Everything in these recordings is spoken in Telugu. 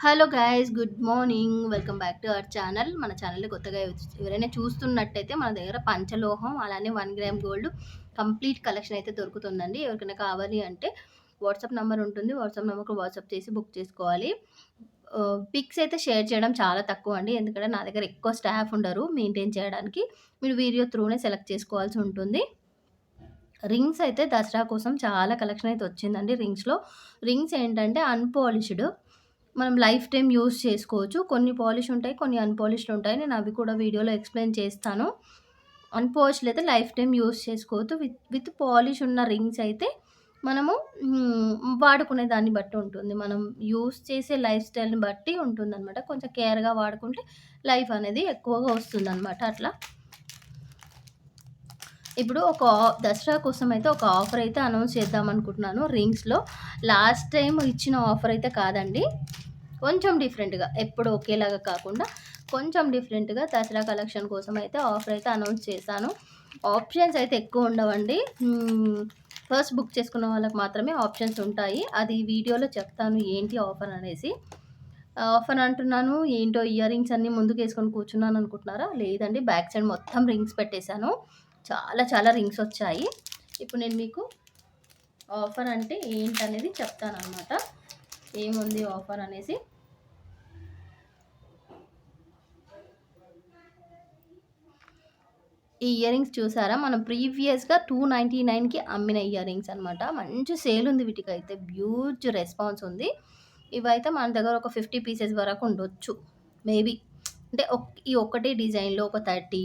Hello guys, good morning. Welcome back to our channel. మన ఛానల్ని కొత్తగా ఎవరైనా చూస్తున్నట్టయితే మన దగ్గర పంచలోహం అలానే 1 గ్రామ్ గోల్డ్ కంప్లీట్ కలెక్షన్ అయితే దొరుకుతుందండి. ఎవరికైనా కావాలి అంటే వాట్సాప్ నెంబర్ ఉంటుంది. వాట్సాప్ నెంబర్కి వాట్సాప్ చేసి బుక్ చేసుకోవాలి. పిక్స్ అయితే షేర్ చేయడం చాలా తక్కువ అండి. ఎందుకంటే నా దగ్గర ఎక్కువ స్టాఫ్ ఉండరు మెయింటైన్ చేయడానికి. మీరు వీడియో త్రూనే సెలెక్ట్ చేసుకోవాల్సి ఉంటుంది. రింగ్స్ అయితే దసరా కోసం చాలా కలెక్షన్ అయితే వచ్చిందండి. రింగ్స్ ఏంటంటే అన్‌పాలిష్డ్. మనం లైఫ్ టైమ్ యూజ్ చేసుకోవచ్చు. కొన్ని పాలిష్ ఉంటాయి. కొన్ని అన్‌పాలిష్డ్ ఉంటాయి. నేను అవి కూడా వీడియోలో ఎక్స్‌ప్లెయిన్ చేస్తాను. అన్‌పాలిష్డ్ అయితే లైఫ్ టైమ్ యూజ్ చేసుకోవద్దు. విత్ విత్ పాలిష్ ఉన్న రింగ్స్ అయితే మనము వాడుకునే దాన్ని బట్టి ఉంటుంది. మనం యూజ్ చేసే లైఫ్ స్టైల్‌ని బట్టి ఉంటుందనమాట. కొంచెం కేర్‌గా వాడుకుంటే లైఫ్ అనేది ఎక్కువగా వస్తుందనమాట అట్లా. ఇప్పుడు దసరా కోసం అయితే ఒక ఆఫర్ అయితే అనౌన్స్ చేద్దాం అనుకుంటున్నాను రింగ్స్‌లో. లాస్ట్ టైమ్ ఇచ్చిన ఆఫర్ అయితే కాదండి. కొంచెం డిఫరెంట్‌గా ఎప్పుడు ఒకేలాగా కాకుండా కొంచెం డిఫరెంట్‌గా దసరా కలెక్షన్ కోసం అయితే ఆఫర్ అయితే అనౌన్స్ చేశాను. ఆప్షన్స్ అయితే ఎక్కువ ఉండవండి. ఫస్ట్ బుక్ చేసుకున్న వాళ్ళకి మాత్రమే ఆప్షన్స్ ఉంటాయి. అది వీడియోలో చెప్తాను ఏంటి ఆఫర్ అనేసి. ఆఫర్ అంటున్నాను ఏంటో ఇయర్ రింగ్స్ అన్నీ ముందుకేసుకొని కూర్చున్నాను అనుకుంటున్నారా? లేదండి, బ్యాక్ సైడ్ మొత్తం రింగ్స్ పెట్టేశాను. చాలా చాలా రింగ్స్ వచ్చాయి. ఇప్పుడు నేను మీకు ఆఫర్ అంటే ఏంటనేది చెప్తాననమాట. ఏముంది ఆఫర్ అనేసి. ఈ ఇయర్ రింగ్స్ చూసారా? మనం ప్రీవియస్‌గా 299కి అమ్మిన ఇయర్ రింగ్స్ అనమాట. మంచి సేల్ ఉంది వీటికైతే. హ్యూజ్ రెస్పాన్స్ ఉంది. ఇవైతే మన దగ్గర ఒక 50 పీసెస్ వరకు ఉండొచ్చు మేబీ. అంటే ఈ ఒక్కటే డిజైన్‌లో ఒక 30,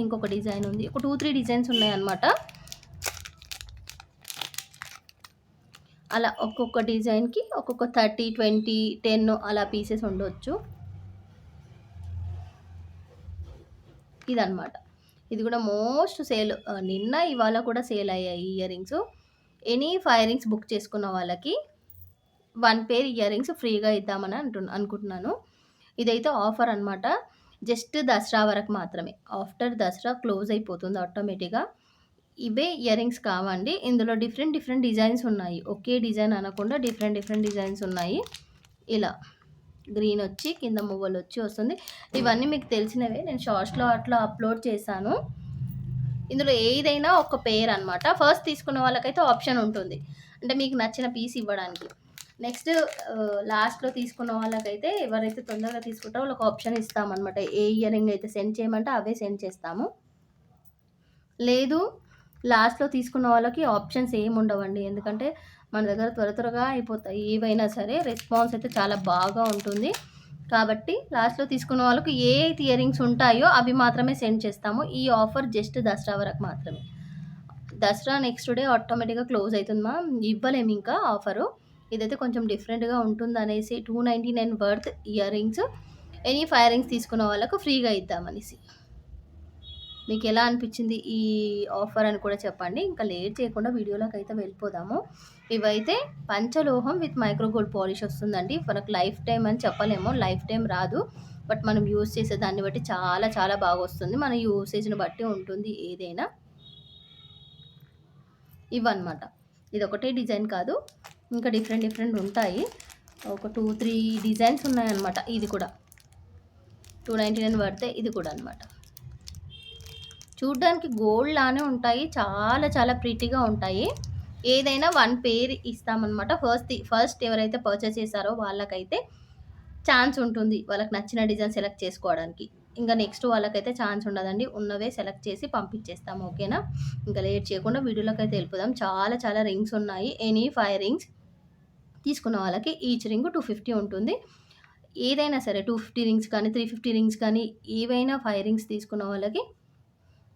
ఇంకొక డిజైన్ ఉంది. ఒక 2, 3 డిజైన్స్ ఉన్నాయన్నమాట. అలా ఒక్కొక్క డిజైన్‌కి ఒక్కొక్క 30, 20, 10 అలా పీసెస్ ఉండొచ్చు. ఇదనమాట. ఇది కూడా మోస్ట్ సేల్. నిన్న, ఇవాళ కూడా సేల్ అయ్యాయి ear rings. Any 5 rings book చేసుకున్న వాళ్ళకి 1 పేర్ ఇయర్ రింగ్స్ ఫ్రీగా ఇద్దామని అనుకుంటున్నాను. ఇదైతే ఆఫర్ అనమాట. జస్ట్ దసరా వరకు మాత్రమే. ఆఫ్టర్ దసరా క్లోజ్ అయిపోతుంది ఆటోమేటిక్‌గా. ఇవే ఇయర్ రింగ్స్ కావండి. ఇందులో డిఫరెంట్ డిఫరెంట్ డిజైన్స్ ఉన్నాయి. ఒకే డిజైన్ అనకుండా డిఫరెంట్ డిఫరెంట్ డిజైన్స్ ఉన్నాయి. ఇలా గ్రీన్ వచ్చి కింద మువ్వలొచ్చి వస్తుంది. ఇవన్నీ మీకు తెలిసినవే. నేను షార్ట్స్‌లో అట్లా అప్లోడ్ చేశాను. ఇందులో ఏదైనా ఒక పేర్ అనమాట. ఫస్ట్ తీసుకున్న వాళ్ళకైతే ఆప్షన్ ఉంటుంది. అంటే మీకు నచ్చిన పీస్ ఇవ్వడానికి. నెక్స్ట్ లాస్ట్‌లో తీసుకున్న వాళ్ళకైతే ఎవరైతే తొందరగా తీసుకుంటారో వాళ్ళకి ఆప్షన్ ఇస్తామనమాట. ఏ ఇయర్ రింగ్ అయితే సెండ్ చేయమంటే అవే సెండ్ చేస్తాము. లేదు, లాస్ట్‌లో తీసుకున్న వాళ్ళకి ఆప్షన్స్ ఏముండవండి. ఎందుకంటే మన దగ్గర త్వరగా అయిపోతాయి. ఏవైనా సరే రెస్పాన్స్ అయితే చాలా బాగా ఉంటుంది. కాబట్టి లాస్ట్‌లో తీసుకున్న వాళ్ళకి ఏ అయితే ఇయర్ రింగ్స్ ఉంటాయో అవి మాత్రమే సెండ్ చేస్తాము. ఈ ఆఫర్ జస్ట్ దసరా వరకు మాత్రమే. దసరా నెక్స్ట్ డే ఆటోమేటిక్‌గా క్లోజ్ అయితుందమ్మా. ఇవ్వలేము ఇంకా ఆఫరు. ఇదైతే కొంచెం డిఫరెంట్‌గా ఉంటుందనేసి 299 worth ear rings any 5 rings తీసుకున్న వాళ్ళకు ఫ్రీగా ఇద్దామనేసి. మీకెలా అనిపించింది ఈ ఆఫర్ అని కూడా చెప్పండి. ఇంకా లేట్ చేయకుండా వీడియోలోకైతే వెళ్ళిపోదాము. ఇవైతే పంచలోహం విత్ మైక్రో గోల్డ్ పాలిష్ వస్తుందండి. మనకు లైఫ్ టైమ్ అని చెప్పలేము. లైఫ్ టైమ్ రాదు. బట్ మనం యూజ్ చేసే దాన్ని బట్టి చాలా చాలా బాగొస్తుంది. మన యూసేజ్‌ని బట్టి ఉంటుంది ఏదైనా. ఇవన్నమాట. ఇదొకటే డిజైన్ కాదు. ఇంకా డిఫరెంట్ డిఫరెంట్ ఉంటాయి. ఒక 2, 3 డిజైన్స్ ఉన్నాయన్నమాట. ఇది కూడా 299 పడితే ఇది కూడా అనమాట. చూడ్డానికి గోల్డ్ లానే ఉంటాయి. చాలా చాలా ప్రిటీగా ఉంటాయి. ఏదైనా 1 పేర్ ఇస్తామనమాట. ఫస్ట్ ఎవరైతే పర్చేస్ చేశారో వాళ్ళకైతే ఛాన్స్ ఉంటుంది. వాళ్ళకి నచ్చిన డిజైన్ సెలెక్ట్ చేసుకోవడానికి. ఇంకా నెక్స్ట్ వాళ్ళకైతే ఛాన్స్ ఉండదండి. ఉన్నవే సెలెక్ట్ చేసి పంపించేస్తాము. ఓకేనా? ఇంకా లేట్ చేయకుండా వీడియోలోకైతే వెళ్ళిపోదాం. చాలా చాలా రింగ్స్ ఉన్నాయి. ఎనీ 5 రింగ్స్ తీసుకున్న వాళ్ళకి ఈచ్ రింగ్ 250 ఉంటుంది. ఏదైనా సరే 250 రింగ్స్ కానీ, 350 రింగ్స్ కానీ ఏవైనా 5 రింగ్స్ తీసుకున్న వాళ్ళకి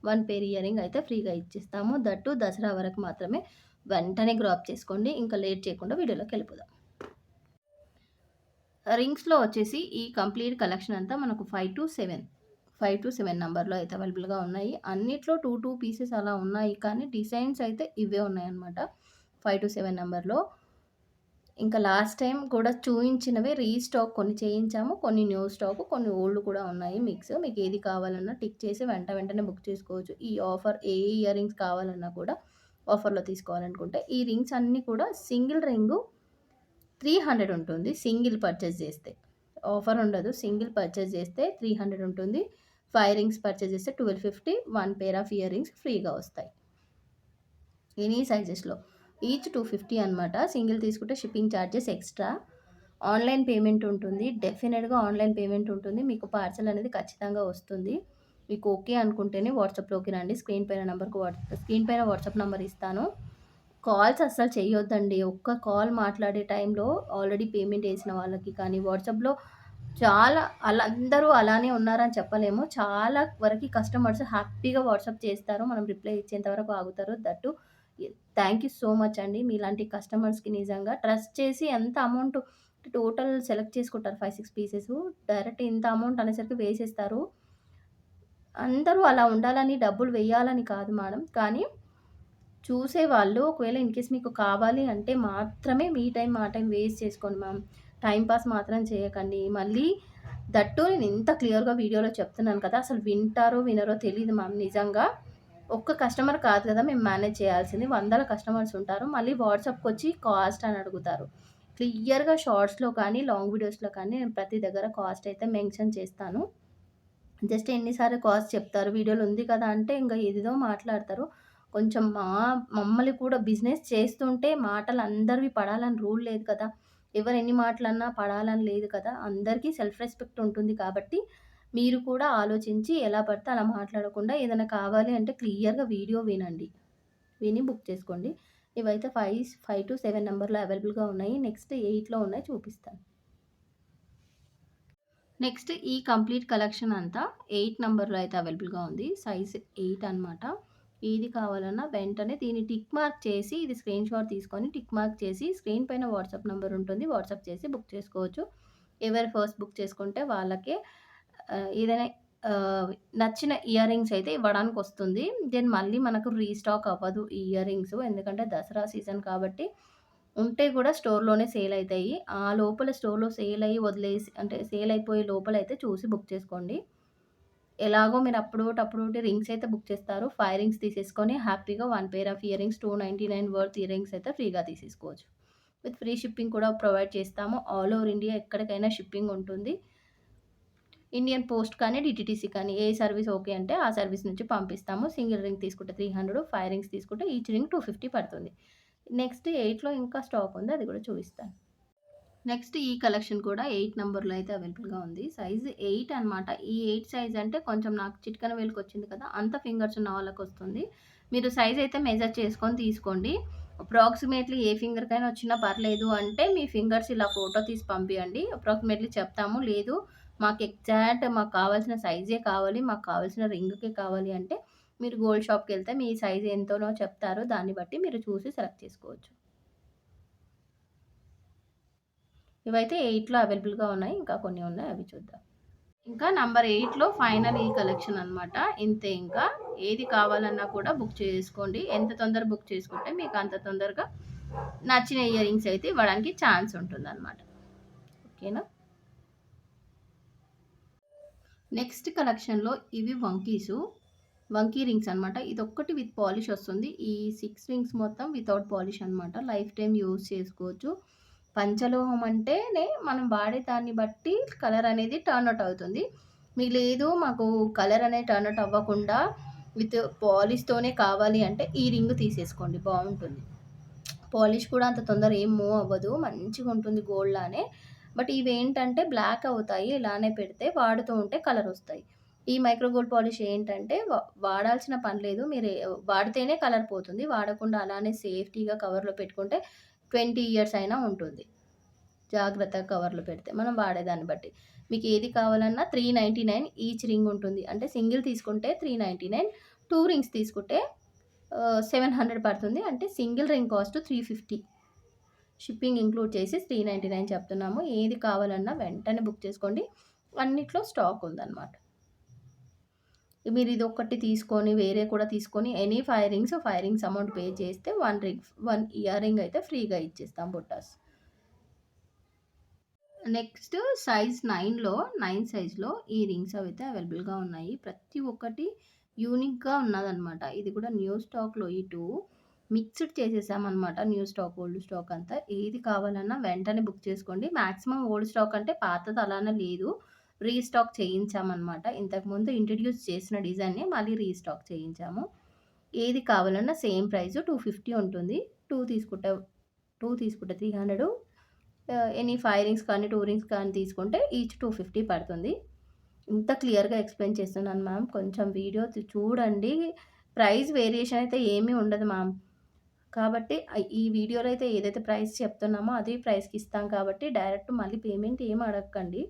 1 పేర్ ఇయర్ రింగ్ అయితే ఫ్రీగా ఇచ్చేస్తాము. దట్టు దసరా వరకు మాత్రమే. వెంటనే గ్రాప్ చేసుకోండి. ఇంకా లేట్ చేయకుండా వీడియోలోకి వెళ్ళిపోదాం. రింగ్స్‌లో వచ్చేసి ఈ కంప్లీట్ కలెక్షన్ అంతా మనకు 5-7 నంబర్‌లో అయితే అవైలబుల్‌గా ఉన్నాయి. అన్నిట్లో 2 పీసెస్ అలా ఉన్నాయి. కానీ డిజైన్స్ అయితే ఇవే ఉన్నాయన్నమాట. 5-7 నంబర్‌లో. ఇంకా లాస్ట్ టైం కూడా చూయించినవే రీస్టాక్ కొన్ని చేయించాము. కొన్ని న్యూ స్టాక్, కొన్ని ఓల్డ్ కూడా ఉన్నాయి మిక్స్. మీకు ఏది కావాలన్నా టిక్ చేసి వెంటనే బుక్ చేసుకోవచ్చు. ఈ ఆఫర్ ఏ ఇయర్ రింగ్స్ కావాలన్నా కూడా ఆఫర్‌లో తీసుకోవాలనుకుంటే ఈ రింగ్స్ అన్నీ కూడా సింగిల్ రింగు 300 ఉంటుంది సింగిల్ పర్చేస్ చేస్తే. ఆఫర్ ఉండదు. సింగిల్ పర్చేస్ చేస్తే 300 ఉంటుంది. 5 రింగ్స్ పర్చేస్ చేస్తే 1250. 1 పెయిర్ ఆఫ్ ఇయర్ రింగ్స్ ఫ్రీగా వస్తాయి. ఎనీ సైజెస్‌లో. ఈచ్ 250 అనమాట. సింగిల్ తీసుకుంటే shipping charges extra. Online payment ఉంటుంది. డెఫినిట్‌గా ఆన్‌లైన్ పేమెంట్ ఉంటుంది. మీకు పార్సెల్ అనేది ఖచ్చితంగా వస్తుంది. మీకు ఓకే అనుకుంటేనే వాట్సాప్‌లోకి రండి. స్క్రీన్ పైన వాట్సాప్ నంబర్ ఇస్తాను. కాల్స్ అస్సలు చేయొద్దండి. ఒక్క కాల్ మాట్లాడే టైంలో ఆల్రెడీ పేమెంట్ ఏసిన వాళ్ళకి కానీ, వాట్సాప్‌లో చాలా అందరూ అలానే ఉన్నారని చెప్పలేము. చాలా వరకి కస్టమర్స్ హ్యాపీగా వాట్సాప్ చేస్తారు. మనం రిప్లై ఇచ్చేంత వరకు ఆగుతారు. That too thank you so much అండి. మీలాంటి కస్టమర్స్‌కి నిజంగా ట్రస్ట్ చేసి ఎంత అమౌంట్ టోటల్ సెలెక్ట్ చేసుకుంటారు 5, 6 పీసెసు. డైరెక్ట్ ఇంత అమౌంట్ అనేసరికి వేసేస్తారు. అందరూ అలా ఉండాలని, డబ్బులు వెయ్యాలని కాదు మేడం. కానీ చూసేవాళ్ళు ఒకవేళ ఇన్‌కేస్ మీకు కావాలి అంటే మాత్రమే మీ టైం, మా టైం వేస్ట్ చేసుకోండి మ్యామ్. టైమ్ పాస్ మాత్రం చేయకండి. మళ్ళీ దట్ టూ నేను ఇంత క్లియర్‌గా వీడియోలో చెప్తున్నాను కదా! అసలు వింటారో, వినరో తెలీదు మ్యామ్ నిజంగా. ఒక్క కస్టమర్ కాదు కదా మేము మేనేజ్ చేయాల్సింది. వందల కస్టమర్స్ ఉంటారు. మళ్ళీ వాట్సాప్‌కొచ్చి కాస్ట్ అని అడుగుతారు. క్లియర్‌గా షార్ట్స్‌లో కానీ, లాంగ్ వీడియోస్‌లో కానీ నేను ప్రతి దగ్గర కాస్ట్ అయితే మెన్షన్ చేస్తాను. జస్ట్ ఎన్ని సార్లు కాస్ట్ చెప్తారు. వీడియోలో ఉంది కదా! అంటే ఇంక ఏదేదో మాట్లాడతారు. కొంచెం మమ్మల్ని కూడా బిజినెస్ చేస్తుంటే మాటలు అందరివి పడాలని రూల్ లేదు కదా! ఎవరు ఎన్ని మాటలన్నా పడాలని లేదు కదా! అందరికీ సెల్ఫ్ రెస్పెక్ట్ ఉంటుంది కాబట్టి, మీరు కూడా ఆలోచించి ఎలా పడితే అలా మాట్లాడకుండా ఏదైనా కావాలి అంటే క్లియర్‌గా వీడియో వినండి. విని బుక్ చేసుకోండి. ఇవైతే 5-7 నంబర్‌లో అవైలబుల్‌గా ఉన్నాయి. నెక్స్ట్ 8లో ఉన్నాయి చూపిస్తాను. నెక్స్ట్ ఈ కంప్లీట్ కలెక్షన్ అంతా 8 నంబర్‌లో అయితే అవైలబుల్‌గా ఉంది. సైజ్ 8 అనమాట. ఏది కావాలన్నా వెంటనే దీన్ని టిక్ మార్క్ చేసి ఇది స్క్రీన్‌షాట్ తీసుకొని టిక్ మార్క్ చేసి స్క్రీన్ పైన వాట్సాప్ నంబర్ ఉంటుంది. వాట్సాప్ చేసి బుక్ చేసుకోవచ్చు. ఎవరు ఫస్ట్ బుక్ చేసుకుంటే వాళ్ళకే ఏదైనా ఆహ్, నచ్చిన ఇయర్ రింగ్స్ అయితే ఇవ్వడానికొస్తుంది. దెన్ మళ్ళీ మనకు రీస్టాక్ అవ్వదు ఈ ఇయర్ రింగ్స్. ఎందుకంటే దసరా సీజన్ కాబట్టి ఉంటే గూడా స్టోర్‌లోనే సేల్ అయితాయి. ఆ లోపల స్టోర్‌లో సేల్ అయ్యి వదిలేసి అంటే సేల్ అయిపోయే లోపలైతే చూసి బుక్ చేసుకోండి. ఎలాగో మీరు అప్పుడోటి రింగ్స్ అయితే బుక్ చేస్తారు. 5 రింగ్స్ తీసేసుకొని హ్యాపీగా 1 pair of ear rings 299 worth ear rings అయితే ఫ్రీగా తీసేసుకోవచ్చు. విత్ ఫ్రీ షిప్పింగ్ కూడా ప్రొవైడ్ చేస్తాము. ఆల్ ఓవర్ ఇండియా ఎక్కడికైనా షిప్పింగ్ ఉంటుంది. ఇండియన్ పోస్ట్ కానీ, డీటీడీసీ కానీ ఏ సర్వీస్ ఓకే అంటే ఆ సర్వీస్ నుంచి పంపిస్తాము. సింగిల్ రింగ్ తీసుకుంటే 300, 5 రింగ్స్ తీసుకుంటే ఈచ్ రింగ్ 250 పడుతుంది. నెక్స్ట్ 8లో ఇంకా స్టాక్ ఉంది. అది కూడా చూపిస్తాను. నెక్స్ట్ ఈ కలెక్షన్ కూడా 8 నంబర్‌లో అయితే అవైలబుల్‌గా ఉంది. సైజ్ 8 అనమాట. ఈ 8 సైజ్ అంటే కొంచెం నాకు చిటికెన వేలుకొచ్చింది కదా! అంత ఫింగర్స్ ఉన్న వాళ్ళకొస్తుంది. మీరు సైజ్ అయితే మెజర్ చేసుకొని తీసుకోండి. అప్రాక్సిమేట్‌లీ ఏ ఫింగర్‌కైనా వచ్చినా పర్లేదు అంటే మీ ఫింగర్స్ ఇలా ఫోటో తీసి పంపియండి. అప్రాక్సిమేట్‌లీ చెప్తాము. లేదు మాకు కావాల్సిన సైజే కావాలి. మాకు కావాల్సిన రింగ్‌కే కావాలి అంటే మీరు గోల్డ్ షాప్‌కెళ్తే మీ సైజ్ ఎంతనో చెప్తారు. దాన్ని బట్టి మీరు చూసి సెలెక్ట్ చేసుకోవచ్చు. ఇవైతే 8లో అవైలబుల్‌గా ఉన్నాయి. ఇంకా కొన్ని ఉన్నాయి అవి చూద్దాం. ఇంకా నంబర్ 8లో ఫైనల్ ఈ కలెక్షన్ అనమాట. ఇంతే ఇంకా. ఏది కావాలన్నా కూడా బుక్ చేసుకోండి. ఎంత తొందర బుక్ చేసుకుంటే మీకు అంత తొందరగా నచ్చిన ఇయర్ రింగ్స్ అయితే ఇవ్వడానికి ఛాన్స్ ఉంటుందనమాట. ఓకేనా? నెక్స్ట్ కలెక్షన్‌లో ఇవి వంకీసు. వంకీ రింగ్స్ అనమాట. ఇదొక్కటి విత్ పాలిష్ వస్తుంది. ఈ 6 రింగ్స్ మొత్తం వితౌట్ పాలిష్ అనమాట. లైఫ్ టైమ్ యూజ్ చేసుకోవచ్చు. పంచలోహం అంటేనే మనం వాడే దాన్ని బట్టి కలర్ అనేది టర్న్ అవుట్ అవుతుంది. మీకు లేదు మాకు కలర్ అనేది టర్న్ అవుట్ అవ్వకుండా విత్ పాలిష్‌తోనే కావాలి అంటే ఈ రింగ్ తీసేసుకోండి బావుంటుంది. పాలిష్ కూడా అంత తొందర ఏం మూవ్ అవ్వదు. మంచిగుంటుంది గోల్డ్ లానే. బట్ ఇవేంటంటే బ్లాక్ అవుతాయి. ఇలానే పెడితే వాడుతూ ఉంటే కలరొస్తాయి. ఈ మైక్రో గోల్డ్ పాలిష్ ఏంటంటే వాడాల్సిన పని లేదు. వాడితేనే కలర్ పోతుంది. వాడకుండా అలానే సేఫ్టీగా కవర్‌లో పెట్టుకుంటే 20 ఇయర్స్ అయినా ఉంటుంది. జాగ్రత్తగా కవర్‌లో పెడితే. మనం వాడేదాన్ని బట్టి. మీకు ఏది కావాలన్నా 399 ఈచ్ రింగ్ ఉంటుంది. అంటే సింగిల్ తీసుకుంటే 399, 2 రింగ్స్ తీసుకుంటే 700 పడుతుంది. అంటే single ring cost 350. Shipping include చేసి 399 చెప్తున్నాము. ఏది కావాలన్నా వెంటనే బుక్ చేసుకోండి. అన్నిట్లో స్టాక్ ఉందన్నమాట. మీరు ఇదొక్కటి తీసుకొని వేరే కూడా తీసుకొని ఎనీ 5 రింగ్స్ అమౌంట్ పే చేస్తే 1 ఇయర్ రింగ్ అయితే ఫ్రీగా ఇచ్చేస్తాం బుట్టాస్. నెక్స్ట్ సైజ్ 9లో 9 సైజ్‌లో ఈ రింగ్స్ అవైతే అవైలబుల్‌గా ఉన్నాయి. ప్రతి ఒక్కటి యూనిక్‌గా ఉన్నదనమాట. ఇది కూడా న్యూ స్టాక్‌లో ఈ 2 మిక్స్డ్ చేసేసామనమాట. న్యూ స్టాక్, ఓల్డ్ స్టాక్ అంతా. ఏది కావాలన్నా వెంటనే బుక్ చేసుకోండి. మాక్సిమం ఓల్డ్ స్టాక్ అంటే పాతది అలానే లేదు. రీస్టాక్ చేయించామనమాట. ఇంతకుముందు ఇంట్రొడ్యూస్ చేసిన డిజైన్‌ని మళ్ళీ రీస్టాక్ చేయించాము. ఏది కావాలన్నా సేమ్ ప్రైస్ 250 ఉంటుంది. 2 తీసుకుంటే 2 తీసుకుంటే 300. ఎనీ 5 రింగ్స్ కానీ, 2 రింగ్స్ కానీ తీసుకుంటే ఈచ్ 250 పడుతుంది. ఇంత క్లియర్‌గా ఎక్స్‌ప్లెయిన్ చేస్తున్నాను మ్యామ్. కొంచెం వీడియో చూడండి. ప్రైస్ వేరియేషన్ అయితే ఏమీ ఉండదు మ్యామ్. కాబట్టి ఈ వీడియోలో అయితే ఏదైతే ప్రైస్ చెప్తున్నామో అదే ప్రైస్‌కి ఇస్తాం కాబట్టి డైరెక్ట్ మళ్ళీ పేమెంట్ ఏమి అడగకండి.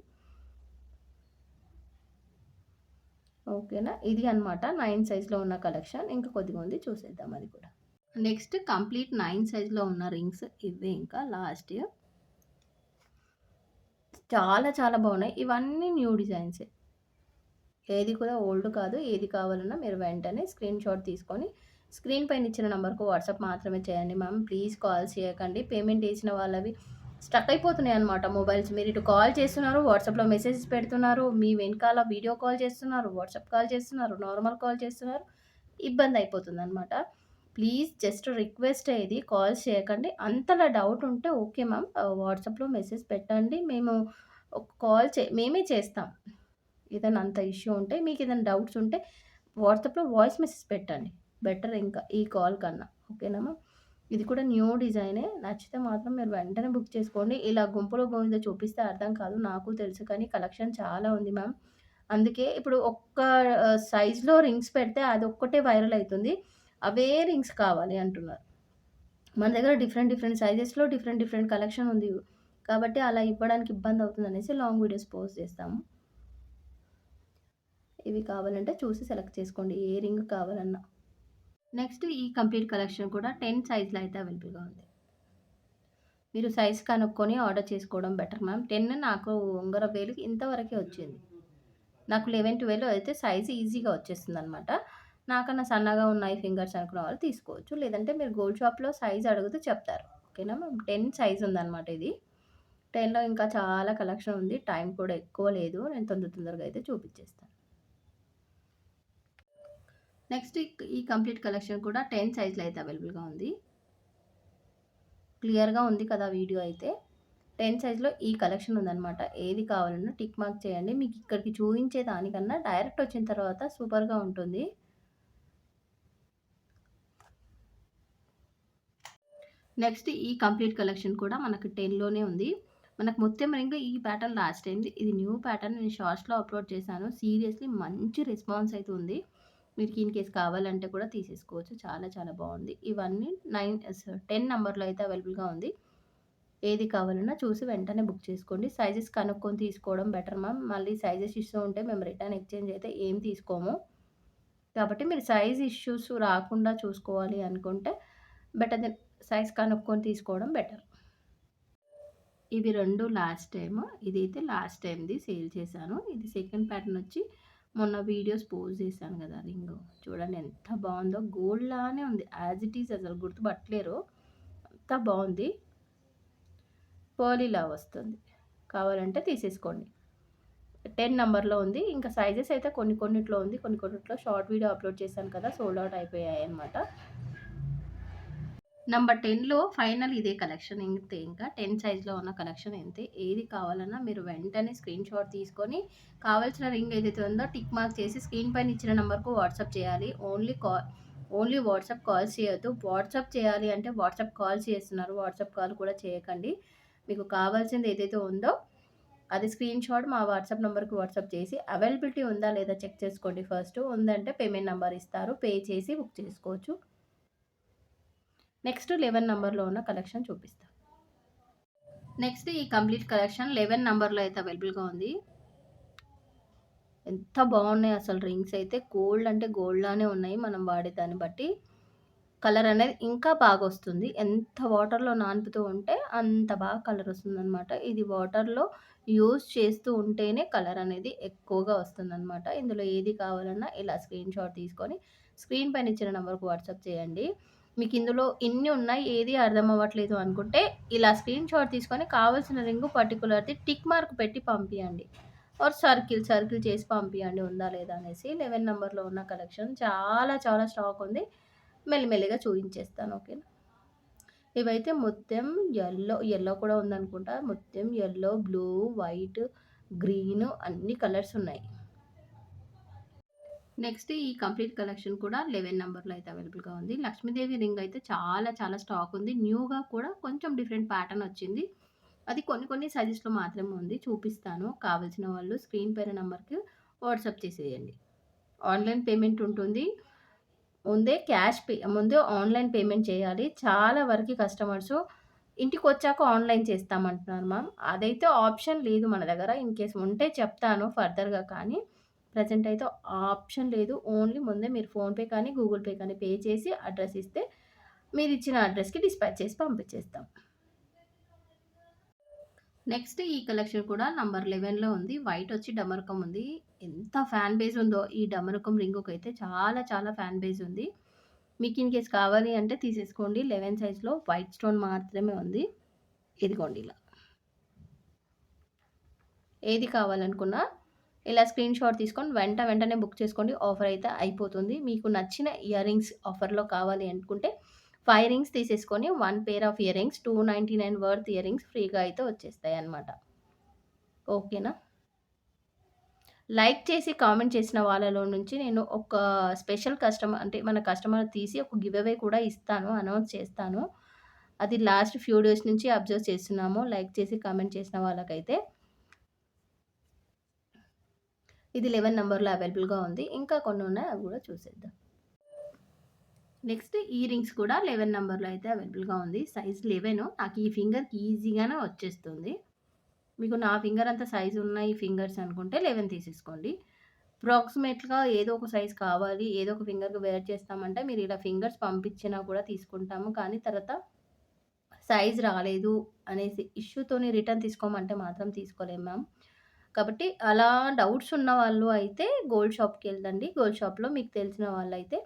ఓకేనా? ఇది అన్నమాట 9 సైజ్‌లో ఉన్న కలెక్షన్. ఇంకా కొద్దిగా ఉంది చూసేద్దాం అది కూడా. నెక్స్ట్ కంప్లీట్ 9 సైజ్‌లో ఉన్న రింగ్స్ ఇవే ఇంకా లాస్ట్. చాలా చాలా బాగున్నాయి. ఇవన్నీ న్యూ డిజైన్సే. ఏది కూడా ఓల్డ్ కాదు. ఏది కావాలన్నా మీరు వెంటనే స్క్రీన్‌షాట్ తీసుకొని స్క్రీన్ పైన ఇచ్చిన నంబర్‌కు వాట్సాప్ మాత్రమే చేయండి మ్యామ్. ప్లీజ్ కాల్స్ చేయకండి. పేమెంట్ చేసిన వాళ్ళవి స్టక్ అయిపోతున్నాయన్నమాట మొబైల్స్. మీరు ఇటు కాల్ చేస్తున్నారు, వాట్సాప్‌లో మెసేజెస్ పెడుతున్నారు, మీ వెనకాల వీడియో కాల్ చేస్తున్నారు, వాట్సాప్ కాల్ చేస్తున్నారు, నార్మల్ కాల్ చేస్తున్నారు. ఇబ్బంది అయిపోతుందన్నమాట. ప్లీజ్ జస్ట్ రిక్వెస్టే ఇది. కాల్స్ చేయకండి. అంతలా డౌట్ ఉంటే ఓకే మ్యామ్. వాట్సాప్‌లో మెసేజ్ పెట్టండి. మేము ఒక కాల్ మేమే చేస్తాం. ఏదైనా అంత ఇష్యూ ఉంటే మీకేదైనా డౌట్స్ ఉంటే వాట్సాప్‌లో వాయిస్ మెసేజ్ పెట్టండి. బెటర్ ఇంకా ఈ కాల్ కన్నా. ఓకేనా మ్యామ్? ఇది కూడా న్యూ డిజైనే. నచ్చితే మాత్రం మీరు వెంటనే బుక్ చేసుకోండి. ఇలా గుంపులో గోవింద చూపిస్తే అర్థం కాదు. నాకు తెలుసు కానీ కలెక్షన్ చాలా ఉంది మ్యామ్. అందుకే ఇప్పుడు ఒక్క సైజ్‌లో రింగ్స్ పెడితే అదొక్కటే వైరల్ అయితుంది. అవే రింగ్స్ కావాలి అంటున్నారు. మన దగ్గర డిఫరెంట్ డిఫరెంట్ సైజెస్‌లో డిఫరెంట్ డిఫరెంట్ కలెక్షన్ ఉంది. కాబట్టి అలా ఇవ్వడానికి ఇబ్బంది అవుతుందనేసి లాంగ్ వీడియోస్ పోస్ట్ చేస్తాము. ఇవి కావాలంటే చూసి సెలెక్ట్ చేసుకోండి. ఏ రింగ్ కావాలన్నా. నెక్స్ట్ ఈ కంప్లీట్ కలెక్షన్ కూడా 10 సైజ్‌లో అయితే అవైలబుల్‌గా ఉంది. మీరు సైజ్ కనుక్కొని ఆర్డర్ చేసుకోవడం బెటర్ మ్యామ్. 10 నాకు ఉంగరం వేలుకి ఇంతవరకే వచ్చింది. నాకు 11, 12 అయితే సైజ్ ఈజీగా వచ్చేస్తుందనమాట. నాకన్నా సన్నగా ఉన్నాయి ఫింగర్స్ అనుకున్న వాళ్ళు తీసుకోవచ్చు. లేదంటే మీరు గోల్డ్ షాప్‌లో సైజ్ అడిగితే చెప్తారు. ఓకేనా మ్యామ్. 10 సైజ్ ఉందనమాట ఇది. 10లో ఇంకా చాలా కలెక్షన్ ఉంది. టైం కూడా ఎక్కువ లేదు. నేను తొందరగా అయితే చూపించేస్తాను. నెక్స్ట్ ఈ కంప్లీట్ కలెక్షన్ కూడా 10 సైజ్‌లో అయితే అవైలబుల్‌గా ఉంది. క్లియర్‌గా ఉంది కదా వీడియో అయితే. 10 సైజ్‌లో ఈ కలెక్షన్ ఉందనమాట. ఏది కావాలన్నా టిక్ మార్క్ చేయండి. మీకు ఇక్కడికి చూయించే దానికన్నా డైరెక్ట్ వచ్చిన తర్వాత సూపర్‌గా ఉంటుంది. నెక్స్ట్ ఈ కంప్లీట్ కలెక్షన్ కూడా మనకు 10లోనే ఉంది. మనకు మొత్తం రింగ్ ఈ ప్యాటర్న్ లాస్ట్ అయింది. ఇది న్యూ ప్యాటర్న్ నేను షార్ట్స్‌లో అప్‌లోడ్ చేశాను. సీరియస్‌లీ మంచి రెస్పాన్స్ అయితే ఉంది. మీకు ఇన్ కేస్ కావాలంటే కూడా తీసేసుకోవచ్చు. చాలా చాలా బాగుంది. ఇవన్నీ 10 నంబర్‌లో అయితే అవైలబుల్‌గా ఉంది. ఏది కావాలన్నా చూసి వెంటనే బుక్ చేసుకోండి. సైజెస్ కనుక్కొని తీసుకోవడం బెటర్ మ్యామ్. మళ్ళీ సైజెస్ ఇష్యూ ఉంటే మేము రిటర్న్ ఎక్స్‌చేంజ్ అయితే ఏం తీసుకోము. కాబట్టి మీరు సైజ్ ఇష్యూస్ రాకుండా చూసుకోవాలి అనుకుంటే బెటర్ దెన్ సైజ్ కనుక్కొని తీసుకోవడం బెటర్. ఇవి 2 లాస్ట్ టైమ్. ఇదైతే లాస్ట్ టైమ్‌ది సేల్ చేశాను. ఇది సెకండ్ ప్యాటర్న్ వచ్చి మొన్న వీడియోస్ పోస్ట్ చేశాను కదా! రింగు. చూడండి ఎంత బావుందో. గోల్డ్ లానే ఉంది. యాజ్ ఇట్ ఈజ్ అసలు గుర్తుపట్టలేరు. అంత బావుంది. పర్లీలా వస్తుంది. కావాలంటే తీసేసుకోండి. 10 నంబర్‌లో ఉంది. ఇంకా సైజెస్ అయితే కొన్నిట్లో ఉంది. కొన్నిట్లో షార్ట్ వీడియో అప్‌లోడ్ చేశాను కదా! సోల్డ్ ఔట్ అయిపోయాయన్నమాట. నంబర్ 10లో ఫైనల్ ఇదే కలెక్షన్ ఇంతే ఇంకా 10 సైజ్‌లో ఉన్న కలెక్షన్ ఇంతే. ఏది కావాలన్నా మీరు వెంటనే స్క్రీన్‌షాట్ తీసుకొని కావాల్సిన రింగ్ ఏదైతే ఉందో టిక్ మార్క్ చేసి స్క్రీన్ పైన ఇచ్చిన నంబర్‌కు వాట్సాప్ చేయాలి. ఓన్లీ వాట్సాప్ కాల్స్ చేయొద్దు. వాట్సాప్ చేయాలి అంటే వాట్సాప్ కాల్స్ చేస్తున్నారు. వాట్సాప్ కాల్ కూడా చేయకండి. మీకు కావాల్సింది ఏదైతే ఉందో అది స్క్రీన్‌షాట్ మా వాట్సాప్ నంబర్‌కి వాట్సాప్ చేసి అవైలబిలిటీ ఉందా లేదా చెక్ చేసుకోండి ఫస్ట్. ఉందంటే పేమెంట్ నంబర్ ఇస్తారు. పే చేసి బుక్ చేసుకోవచ్చు. నెక్స్ట్ 11 నంబర్‌లో ఉన్న కలెక్షన్ చూపిస్తా. నెక్స్ట్ ఈ కంప్లీట్ కలెక్షన్ 11 నంబర్‌లో అయితే అవైలబుల్‌గా ఉంది. ఎంత బాగున్నాయి అసలు రింగ్స్ అయితే. గోల్డ్ అంటే గోల్డ్ లానే ఉన్నాయి. మనం వాడే దాన్ని బట్టి కలర్ అనేది ఇంకా బాగొస్తుంది. ఎంత వాటర్‌లో నానుపుతూ ఉంటే అంత బాగా కలర్ వస్తుందనమాట. ఇది వాటర్‌లో యూజ్ చేస్తూ ఉంటేనే కలర్ అనేది ఎక్కువగా వస్తుందనమాట. ఇందులో ఏది కావాలన్నా ఇలా స్క్రీన్‌షాట్ తీసుకొని స్క్రీన్ పైన ఇచ్చిన నంబర్‌కి వాట్సాప్ చేయండి. మీకు ఇందులో ఇన్ని ఉన్నాయి ఏది అర్థం అవ్వట్లేదు అనుకుంటే ఇలా స్క్రీన్‌షాట్ తీసుకొని కావాల్సిన రింగు పర్టిక్యులర్‌ది టిక్ మార్క్ పెట్టి పంపియండి. ఆర్ సర్కిల్ చేసి పంపియండి ఉందా లేదా అనేసి. 11 నంబర్‌లో ఉన్న కలెక్షన్ చాలా చాలా స్టాక్ ఉంది. మెల్లిమెల్లిగా చూయించేస్తాను. ఓకేనా. ఇవైతే మొత్తం యెల్లో కూడా ఉందనుకుంటా. మొత్తం యెల్లో, బ్లూ, వైట్, గ్రీన్ అన్ని కలర్స్ ఉన్నాయి. నెక్స్ట్ ఈ కంప్లీట్ కలెక్షన్ కూడా 11 నంబర్‌లో అయితే అవైలబుల్‌గా ఉంది. లక్ష్మీదేవి రింగ్ అయితే చాలా చాలా స్టాక్ ఉంది. న్యూగా కూడా కొంచెం డిఫరెంట్ ప్యాటర్న్ వచ్చింది. అది కొన్ని కొన్ని సైజెస్‌లో మాత్రమే ఉంది. చూపిస్తాను. కావాల్సిన వాళ్ళు స్క్రీన్ పైన నంబర్‌కి వాట్సాప్ చేసేయండి. ఆన్‌లైన్ పేమెంట్ ఉంటుంది. ముందే ఆన్‌లైన్ పేమెంట్ చేయాలి. చాలా వరకి కస్టమర్సు ఇంటికొచ్చాక ఆన్‌లైన్ చేస్తామంటున్నారు మ్యామ్. అదైతే ఆప్షన్ లేదు మన దగ్గర. ఇన్ కేస్ ఉంటే చెప్తాను ఫర్దర్‌గా కానీ, ప్రెజెంట్ అయితే ఆ ఆప్షన్ లేదు. ఓన్లీ ముందే మీరు ఫోన్‌పే కానీ, గూగుల్ పే కానీ పే చేసి అడ్రెస్ ఇస్తే మీరిచ్చిన అడ్రెస్‌కి డిస్పాచ్ చేసి పంపించేస్తాం. నెక్స్ట్ ఈ కలెక్షన్ కూడా నంబర్ 11లో ఉంది. వైట్ వచ్చి డమరుకం ఉంది. ఎంత ఫ్యాన్ బేస్ ఉందో ఈ డమరుకం రింగుకైతే చాలా చాలా ఫ్యాన్ బేస్ ఉంది. మీకు ఇన్ కేస్ కావాలి అంటే తీసేసుకోండి. 11 సైజ్‌లో వైట్ స్టోన్ మాత్రమే ఉంది. ఇదిగోండి ఇలా. ఏది కావాలనుకున్నా ఇలా స్క్రీన్ షాట్ తీసుకొని వెంటనే బుక్ చేసుకోండి. ఆఫర్ అయితే అయిపోతుంది. మీకు నచ్చిన ఇయర్ రింగ్స్ ఆఫర్‌లో కావాలి అనుకుంటే 5 రింగ్స్ తీసేసుకొని 1 pair of ear rings 299 worth ear rings ఫ్రీగా అయితే వచ్చేస్తాయన్నమాట. ఓకేనా. లైక్ చేసి కామెంట్ చేసిన వాళ్ళలో నుంచి నేను ఒక స్పెషల్ కస్టమర్ అంటే మన కస్టమర్ తీసి ఒక గివ్ అవే కూడా ఇస్తాను. అనౌన్స్ చేస్తాను. అది లాస్ట్ ఫ్యూ డేస్ నుంచి అబ్జర్వ్ చేస్తున్నాము. లైక్ చేసి కామెంట్ చేసిన వాళ్ళకైతే. ఇది 11 నంబర్‌లో అవైలబుల్‌గా ఉంది. ఇంకా కొన్ని ఉన్నాయి. అవి కూడా చూసేద్దాం. నెక్స్ట్ ఇయర్ రింగ్స్ కూడా 11 నంబర్‌లో అయితే అవైలబుల్‌గా ఉంది. సైజ్ 11 నాకు ఈ ఫింగర్‌కి ఈజీగానే వచ్చేస్తుంది. మీకు నా ఫింగర్ అంత సైజ్ ఉన్నాయి ఫింగర్స్ అనుకుంటే 11 తీసేసుకోండి. అప్రాక్సిమేట్‌గా ఏదో ఒక సైజ్ కావాలి, ఏదో ఒక ఫింగర్‌కి వేర్ చేస్తామంటే మీరు ఇలా ఫింగర్స్ పంపించినా కూడా తీసుకుంటాము. కానీ తర్వాత సైజ్ రాలేదు అనేసి ఇష్యూతోని రిటర్న్ తీసుకోమంటే మాత్రం తీసుకోలేము మ్యామ్. కాబట్టి అలా డౌట్స్ ఉన్న వాళ్ళు అయితే గోల్డ్ షాప్‌కెళ్ళండి. గోల్డ్ షాప్‌లో మీకు తెలిసిన వాళ్ళైతే